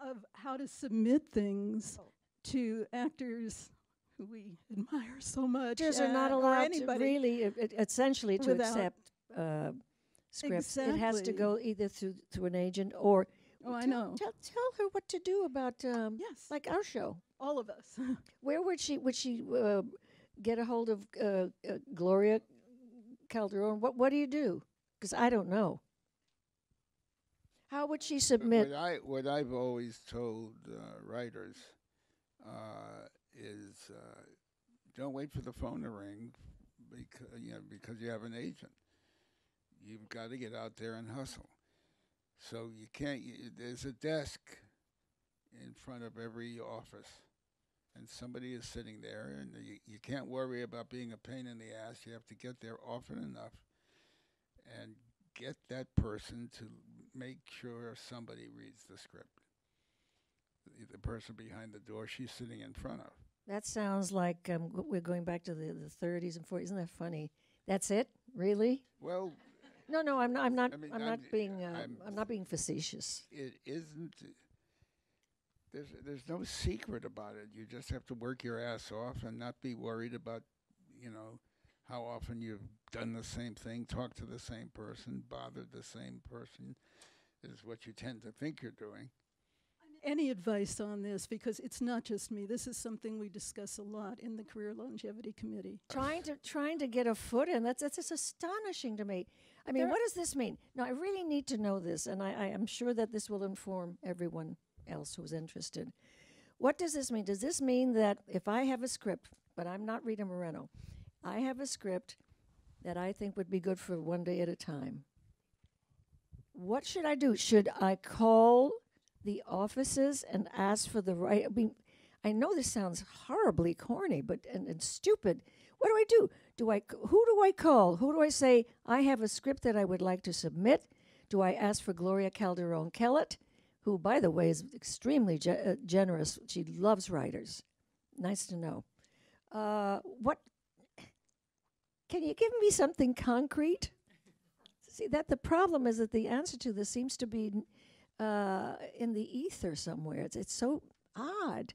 Of how to submit things to actors who we admire so much. Actors are not or allowed to anybody. really, essentially, to Without- accept scripts. It has to Exactly. go either through an agent or Oh, I know. Tell her what to do about Yes. like our show. All of us. Where would she get a hold of Gloria Calderon? What do you do? Because I don't know. How would she submit? What I've always told writers is don't wait for the phone to ring because you have an agent. You've got to get out there and hustle. So you can't. There's a desk in front of every office, and somebody is sitting there, and you can't worry about being a pain in the ass. You have to get there often enough and get that person to make sure somebody reads the script. The person behind the door she's sitting in front of. That sounds like we're going back to the 30s and 40s. Isn't that funny? That's it, really? Well, no, I'm not. I mean, I'm not being facetious. it isn't. There's no secret about it. You just have to work your ass off and not be worried about, how often you've done the same thing, talked to the same person, bothered the same person, is what you tend to think you're doing. Any advice on this? Because it's not just me. This is something we discuss a lot in the Career Longevity Committee. Trying to get a foot in. That's just astonishing to me. I mean, what does this mean? No, I really need to know this, and I am sure that this will inform everyone else who's interested. What does this mean? Does this mean that if I have a script, but I'm not Rita Moreno, I have a script that I think would be good for one day at a time? What should I do? Should I call the offices and ask for the right? I mean, I know this sounds horribly corny, but and stupid. What do I do? Who do I call? Who do I say, I have a script that I would like to submit? Do I ask for Gloria Calderon Kellett, who, by the way, is extremely generous? She loves writers. Nice to know. What? Can you give me something concrete? See, that the problem is that the answer to this seems to be in the ether somewhere. It's so odd.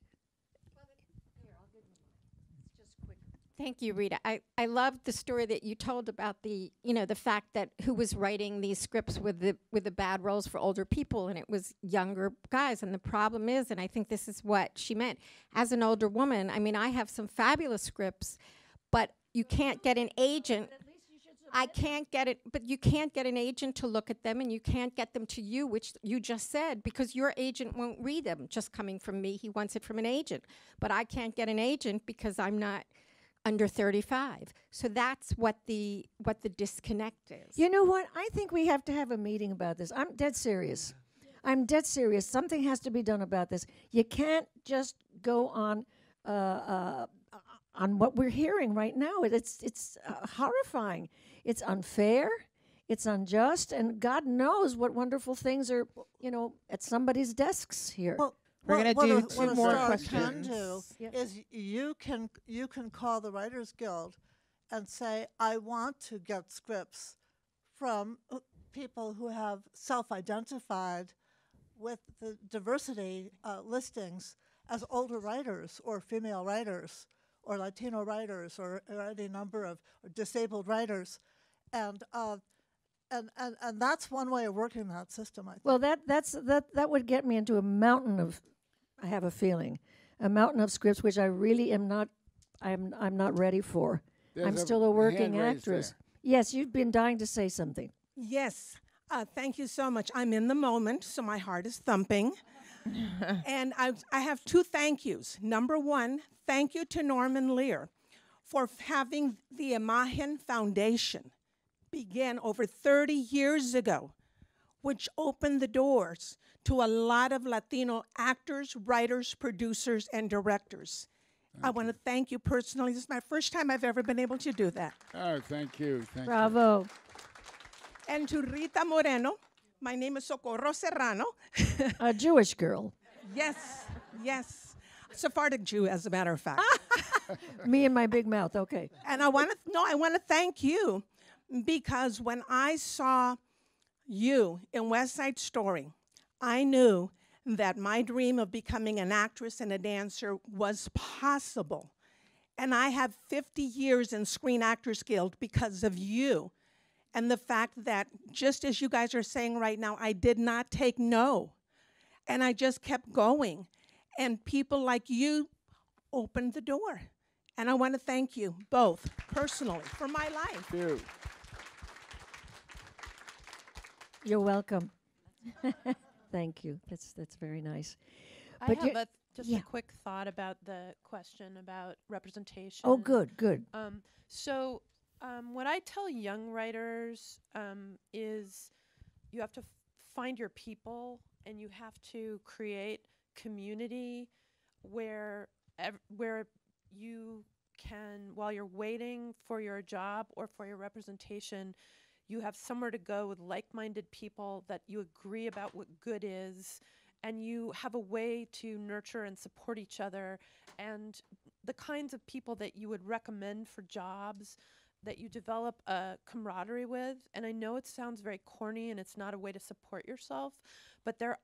Thank you, Rita. I loved the story that you told about the fact that who was writing these scripts with the bad roles for older people, and it was younger guys. And the problem is, and I think this is what she meant, as an older woman, I mean, I have some fabulous scripts, but you can't get an agent. I can't get it, but you can't get an agent to look at them, and you can't get them to you, which you just said, because your agent won't read them just coming from me. He wants it from an agent. But I can't get an agent because I'm not under 35. So that's what the disconnect is. You know what? I think we have to have a meeting about this. I'm dead serious. I'm dead serious. Something has to be done about this. You can't just go on what we're hearing right now. It's horrifying. It's unfair. It's unjust. And God knows what wonderful things are, at somebody's desks here. Well, We're going to do two more questions. What a star can do is you can call the Writers Guild and say, I want to get scripts from people who have self-identified with the diversity listings as older writers or female writers or Latino writers or any number of disabled writers. And that's one way of working that system, I think. Well, that would get me into a mountain of, I have a feeling, a mountain of scripts which I really am not. I'm not ready for. I'm still a working actress. Yes, you've been dying to say something. Yes, thank you so much. I'm in the moment, so my heart is thumping. And I have two thank yous. Number one, thank you to Norman Lear for having the Imagen Foundation begin over 30 years ago, which opened the doors to a lot of Latino actors, writers, producers, and directors. I want to thank you personally. This is my first time I've ever been able to do that. Oh, thank you. Bravo. And to Rita Moreno, my name is Socorro Serrano. A Jewish girl. Yes. Sephardic Jew, as a matter of fact. Me and my big mouth, okay. And I want to thank you, because when I saw you in West Side Story, I knew that my dream of becoming an actress and a dancer was possible. And I have 50 years in Screen Actors Guild because of you. And the fact that, just as you guys are saying right now, I did not take no. And I just kept going. And people like you opened the door. And I want to thank you both personally for my life. Thank you. You're welcome. Thank you. That's very nice. I But have you- just yeah. a quick thought about the question about representation. Oh, good, good. So what I tell young writers is you have to find your people, and you have to create community where where you can, while you're waiting for your job or for your representation, you have somewhere to go with like-minded people that you agree about what good is, and you have a way to nurture and support each other, and the kinds of people that you would recommend for jobs that you develop a camaraderie with. And I know it sounds very corny and it's not a way to support yourself, but there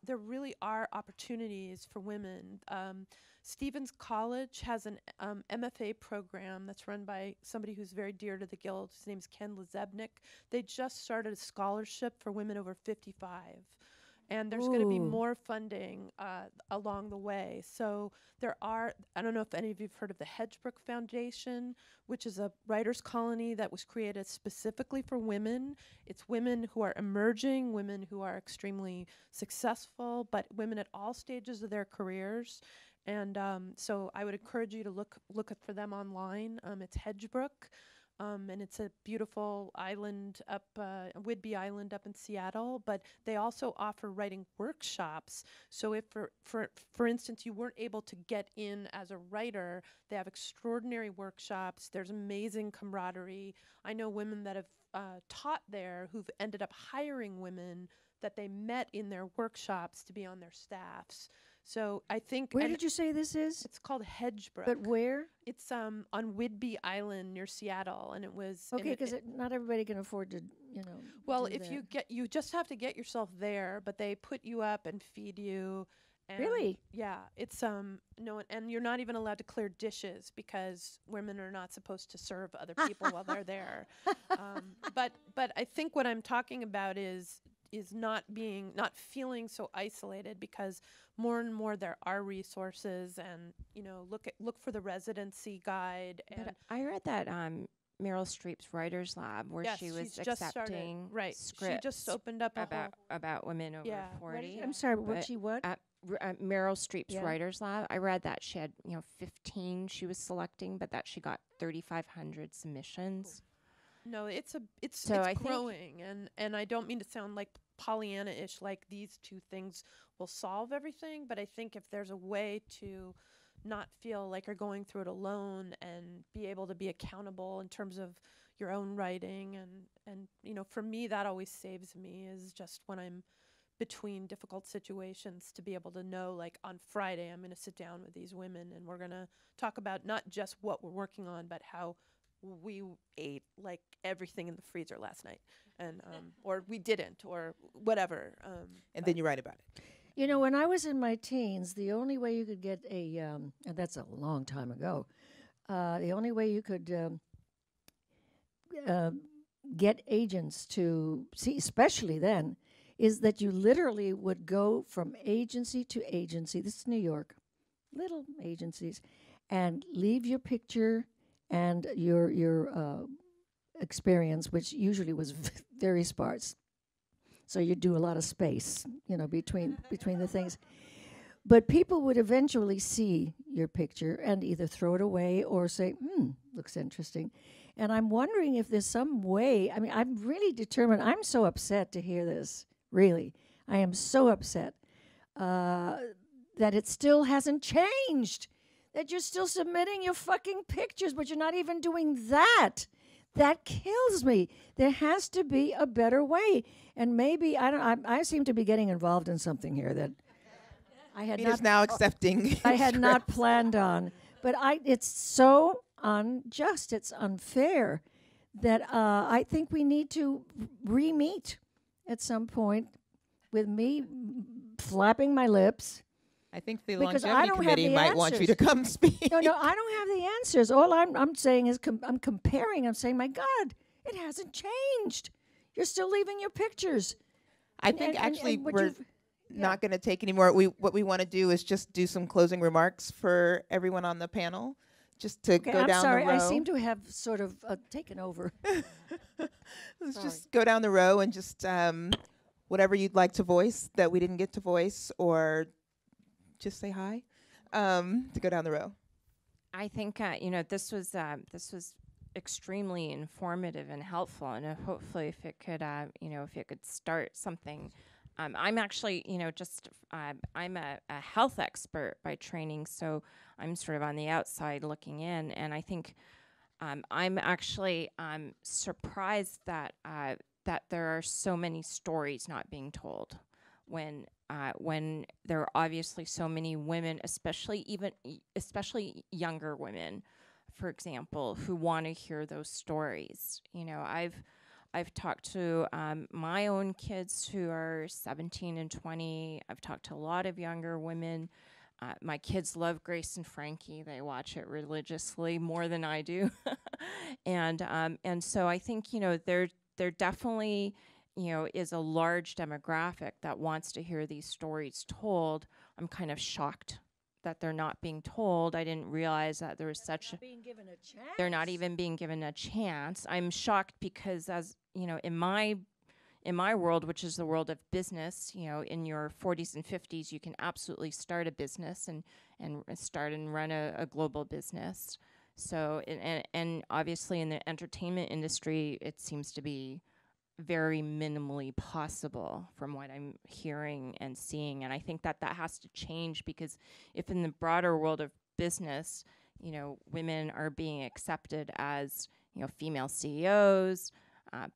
really are opportunities for women. Stevens College has an MFA program that's run by somebody who's very dear to the Guild. His name's Ken Lezebnik. They just started a scholarship for women over 55. And there's going to be more funding along the way. So there are, I don't know if any of you have heard of the Hedgebrook Foundation, which is a writers' colony that was created specifically for women. It's women who are emerging, women who are extremely successful, but women at all stages of their careers. And so I would encourage you to look for them online. It's Hedgebrook. And it's a beautiful island up, Whidbey Island up in Seattle, but they also offer writing workshops. So if, for instance, you weren't able to get in as a writer, they have extraordinary workshops. There's amazing camaraderie. I know women that have taught there who've ended up hiring women that they met in their workshops to be on their staffs. So I think— Where did you say this is? It's called Hedgebrook. But where? It's on Whidbey Island near Seattle, and it was— Okay, because not everybody can afford to, you know. Well, do if that. you just have to get yourself there, but they put you up and feed you. And Really? Yeah, it's no, and you're not even allowed to clear dishes because women are not supposed to serve other people while they're there. But I think what I'm talking about is not feeling so isolated, because more and more there are resources, and look for the residency guide. And But I read that Meryl Streep's Writers Lab, where yes, she was she's just started. accepting Right. scripts She just opened up about women over Yeah. 40. I'm sorry, what But she what? Meryl Streep's Yeah. Writers Lab. I read that she had 15 she was selecting, but that she got 3,500 submissions. No, it's So I think- growing, and I don't mean to sound like Pollyanna-ish, like these two things will solve everything, but I think if there's a way to not feel like you're going through it alone and be able to be accountable in terms of your own writing, and for me, that always saves me, is just when I'm between difficult situations, to be able to know, like, on Friday I'm going to sit down with these women and we're going to talk about not just what we're working on, but how we ate like everything in the freezer last night, and or we didn't, or whatever. And then you write about it. You know, when I was in my teens, the only way you could get a, and that's a long time ago, the only way you could get agents to see, especially then, is that you literally would go from agency to agency. This is New York, little agencies, and leave your picture and your experience, which usually was very sparse. So you do a lot of space, between the things. But people would eventually see your picture and either throw it away or say, looks interesting. And I'm wondering if there's some way, I mean, I'm really determined. I'm so upset to hear this, really. I am so upset that it still hasn't changed, that you're still submitting your fucking pictures, but you're not even doing that. That kills me. There has to be a better way. And maybe, I seem to be getting involved in something here that I had Rita's now accepting. I had not planned on. But it's so unjust. It's unfair that I think we need to re-meet at some point with me flapping my lips. I think the Because I longevity don't have committee the might want you to answers. come speak. No, I don't have the answers. All I'm saying is I'm comparing. I'm saying, my God, it hasn't changed. You're still leaving your pictures. I think actually what we're you've- not going to take any more. What we want to do is just do some closing remarks for everyone on the panel, just to Okay, go I'm down sorry. the row. I seem to have sort of taken over. Let's Sorry. just go down the row and just whatever you'd like to voice that we didn't get to voice, or just say hi. To go down the row. I think this was extremely informative and helpful, and hopefully, if it could start something. I'm actually, I'm a health expert by training, so I'm sort of on the outside looking in, and I think I'm actually surprised that that there are so many stories not being told when there are obviously so many women, especially younger women, for example, who want to hear those stories. I've talked to my own kids who are 17 and 20. I've talked to a lot of younger women. My kids love Grace and Frankie. They watch it religiously more than I do. and so I think, there definitely, is a large demographic that wants to hear these stories told. I'm kind of shocked that they're not being told. I didn't realize that there was such being given a chance. They're not even being given a chance. I'm shocked because, as in my world, which is the world of business, in your 40s and 50s, you can absolutely start a business and start and run a global business. So, and obviously in the entertainment industry, it seems to be very minimally possible from what I'm hearing and seeing. And I think that has to change, because if in the broader world of business, women are being accepted as, female CEOs,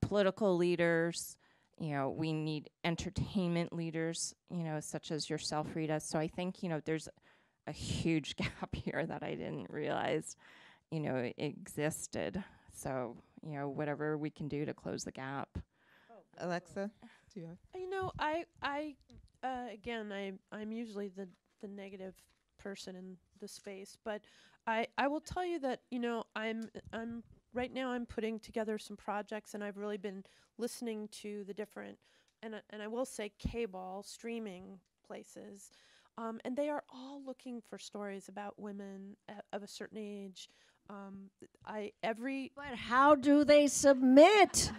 political leaders, we need entertainment leaders, such as yourself, Rita. So I think, there's a huge gap here that I didn't realize, existed. So, whatever we can do to close the gap. Alexa, do you have? I'm usually the negative person in the space, but I will tell you that, I'm right now I'm putting together some projects, and I've really been listening to the different, and I will say cable streaming places, and they are all looking for stories about women of a certain age. But how do they submit?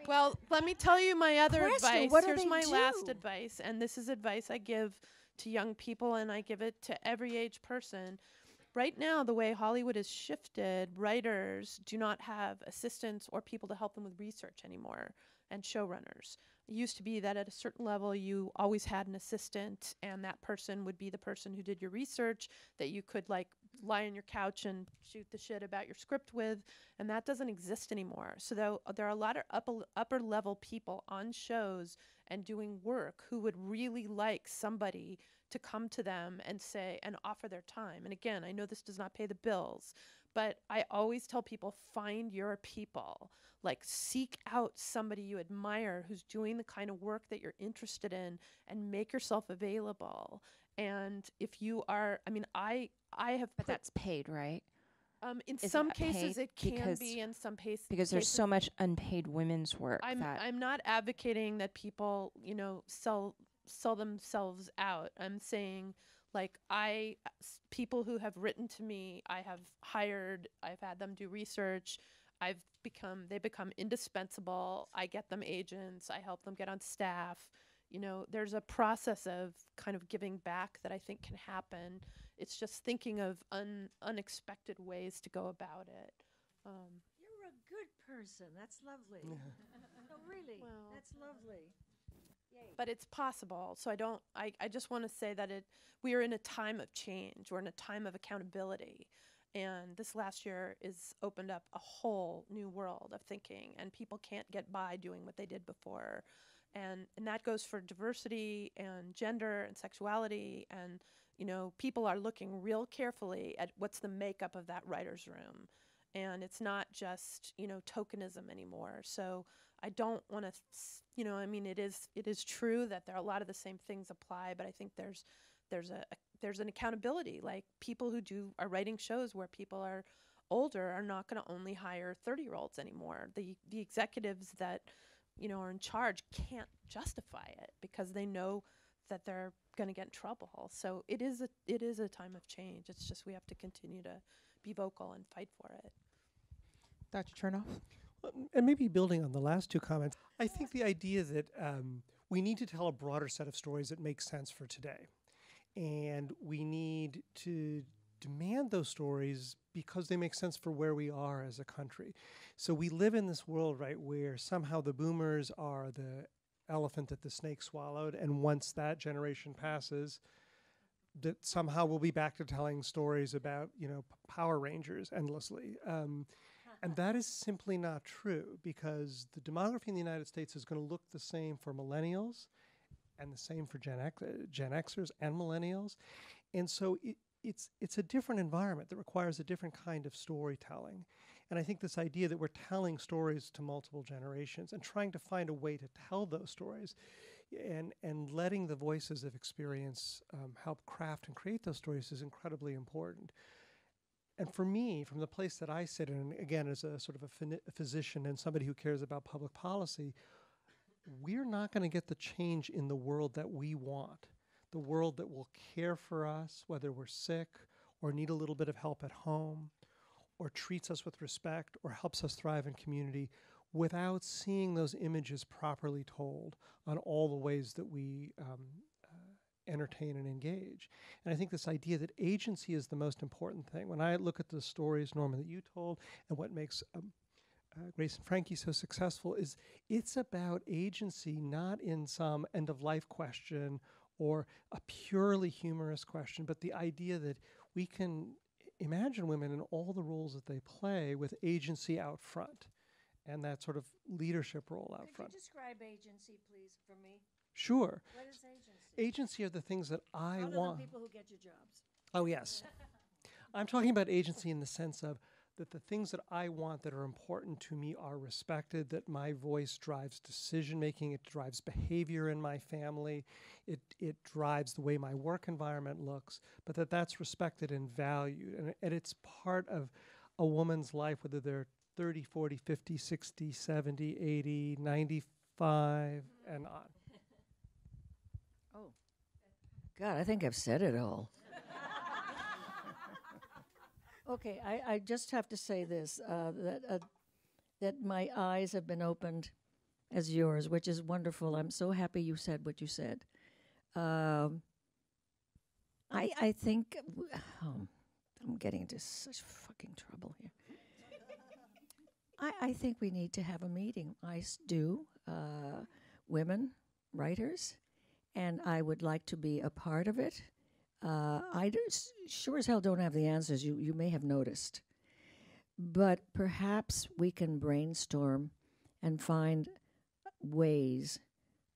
Well, let me tell you my other advice. What do Here's they my do? last advice, and this is advice I give to young people, and I give it to every age person. Right now, the way Hollywood has shifted, writers do not have assistants or people to help them with research anymore, and showrunners. It used to be that at a certain level, you always had an assistant, and that person would be the person who did your research, that you could lie on your couch and shoot the shit about your script with, and that doesn't exist anymore. So there are a lot of upper level people on shows and doing work who would really like somebody to come to them and say, and offer their time. And again, I know this does not pay the bills, but I always tell people, find your people. Seek out somebody you admire who's doing the kind of work that you're interested in, and make yourself available. And if you are, I have. But that's paid, right? In Is some that cases, paid? it can be. In some cases, because there's so much unpaid women's work. I'm not advocating that people, sell themselves out. I'm saying, people who have written to me, I have hired, I've had them do research. They become indispensable. I get them agents. I help them get on staff. There's a process of kind of giving back that I think can happen. It's just thinking of unexpected ways to go about it. You're a good person. That's lovely. No, really. Well, That's lovely. Yay. But it's possible. So I just want to say that we are in a time of change. We're in a time of accountability. And this last year has opened up a whole new world of thinking, and people can't get by doing what they did before. And that goes for diversity and gender and sexuality. And, people are looking real carefully at what's the makeup of that writer's room. And it's not just, tokenism anymore. So I don't want to, it is true that there are a lot of the same things apply, but I think there's an accountability. People who are writing shows where people are older are not going to only hire 30-year-olds anymore. The executives that are in charge can't justify it because they know that they're going to get in trouble. So it is a time of change. It's just we have to continue to be vocal and fight for it. Dr. Chernoff? And maybe building on the last two comments, I think the idea that we need to tell a broader set of stories that make sense for today. And we need to demand those stories because they make sense for where we are as a country. So we live in this world, right, where somehow the boomers are the elephant that the snake swallowed, and once that generation passes, that somehow we'll be back to telling stories about, Power Rangers endlessly. And that is simply not true, because the demography in the United States is going to look the same for millennials and the same for Gen Xers and millennials. And so it's a different environment that requires a different kind of storytelling. And I think this idea that we're telling stories to multiple generations and trying to find a way to tell those stories and letting the voices of experience help craft and create those stories is incredibly important. And for me, from the place that I sit in, again, as a sort of a physician and somebody who cares about public policy, we're not going to get the change in the world that we want, the world that will care for us, whether we're sick or need a little bit of help at home, or treats us with respect or helps us thrive in community, without seeing those images properly told on all the ways that we entertain and engage. And I think this idea that agency is the most important thing. When I look at the stories, Norman, that you told, and what makes Grace and Frankie so successful is it's about agency, not in some end-of-life question or a purely humorous question, but the idea that we can imagine women in all the roles that they play with agency out front and that sort of leadership role out front. Could you describe agency, please, for me? Sure. What is agency? Agency are the things that I Other want. than people who get you jobs. Oh, yes. I'm talking about agency in the sense of that the things that I want that are important to me are respected, that my voice drives decision-making, it drives behavior in my family, it drives the way my work environment looks, but that's respected and valued. And it's part of a woman's life, whether they're 30, 40, 50, 60, 70, 80, 95, and on. Oh. God, I think I've said it all. Okay, I just have to say this, that my eyes have been opened as yours, which is wonderful. I'm so happy you said what you said. I think, I'm getting into such fucking trouble here. I think we need to have a meeting. I do, women, writers, and I would like to be a part of it. Sure as hell don't have the answers, you may have noticed. But perhaps we can brainstorm and find ways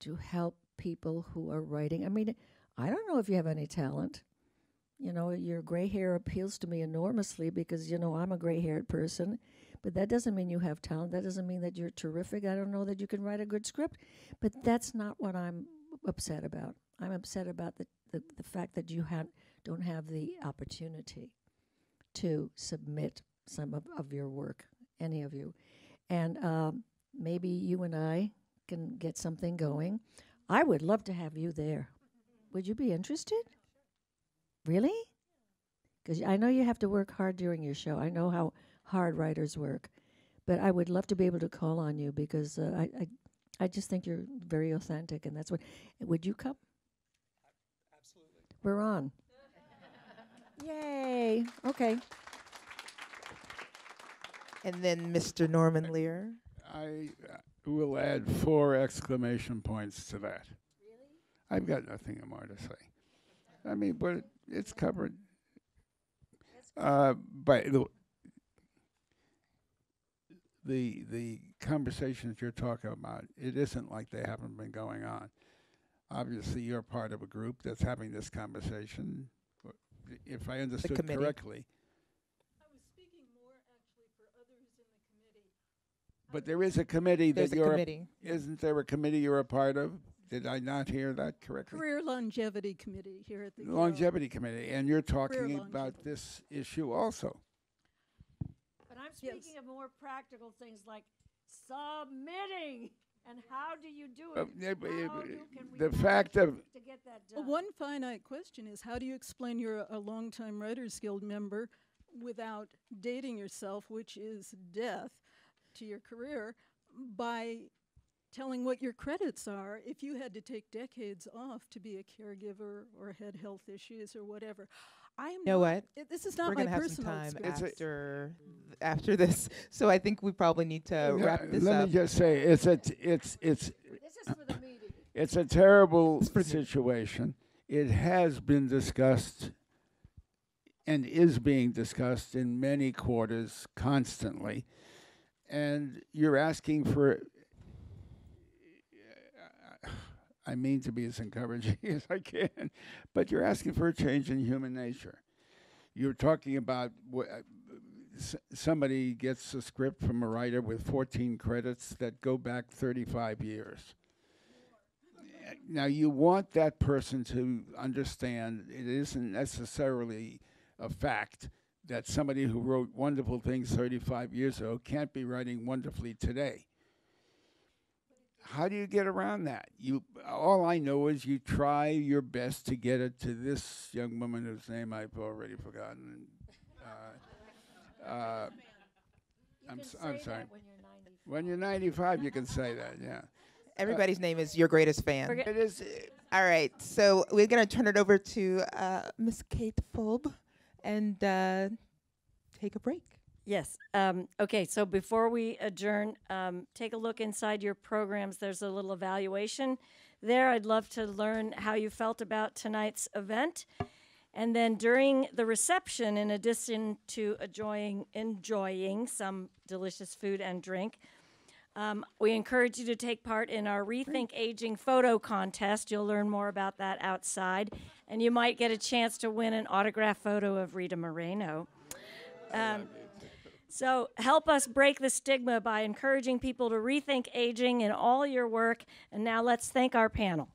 to help people who are writing. I mean, I don't know if you have any talent. Your gray hair appeals to me enormously because, I'm a gray-haired person. But that doesn't mean you have talent. That doesn't mean that you're terrific. I don't know that you can write a good script. But that's not what I'm upset about. I'm upset about the fact that you don't have the opportunity to submit some of your work, any of you. And maybe you and I can get something going. I would love to have you there. Would you be interested? Really? Because I know you have to work hard during your show. I know how hard writers work. But I would love to be able to call on you because I just think you're very authentic, and that's what. Would you come? Absolutely. We're on. Yay. Okay. And then Mr. Norman Lear. I will add 4 exclamation points to that. Really? I've got nothing more to say. I mean, but it's covered. But the conversations you're talking about, it isn't like they haven't been going on. Obviously, you're part of a group that's having this conversation. If I understood correctly. I was speaking more actually for others in the committee. But there is a committee There's that a you're. committee. Isn't there a committee you're a part of? Did I not hear that correctly? Career Longevity Committee here at the Longevity Committee, and you're Career talking about longevity. this issue also. But I'm speaking of more practical things like submitting. And how do you do it? The fact of to get that Well, done? one finite question is, how do you explain you're a longtime Writers Guild member without dating yourself, which is death to your career, by telling what your credits are if you had to take decades off to be a caregiver or had health issues or whatever? I am You know what? This is not We're my gonna have some personal time experience. after this, so I think we probably need to wrap this Let up. me just say, it's This is for the meeting. it's a terrible situation. It has been discussed and is being discussed in many quarters constantly, and you're asking for. I mean to be as encouraging as I can, but you're asking for a change in human nature. You're talking about somebody gets a script from a writer with 14 credits that go back 35 years. Now, you want that person to understand it isn't necessarily a fact that somebody who wrote wonderful things 35 years ago can't be writing wonderfully today. How do you get around that? All I know is you try your best to get it to this young woman whose name I've already forgotten. I'm sorry. When you're 95, you can say that, yeah. Everybody's name is your greatest fan. It is. All right, so we're going to turn it over to Miss Kate Fulb and take a break. Yes. Okay, so before we adjourn, take a look inside your programs. There's a little evaluation there. I'd love to learn how you felt about tonight's event. And then during the reception, in addition to enjoying some delicious food and drink, we encourage you to take part in our Rethink Aging photo contest. You'll learn more about that outside. And you might get a chance to win an autographed photo of Rita Moreno. So help us break the stigma by encouraging people to rethink aging in all your work. And now let's thank our panel.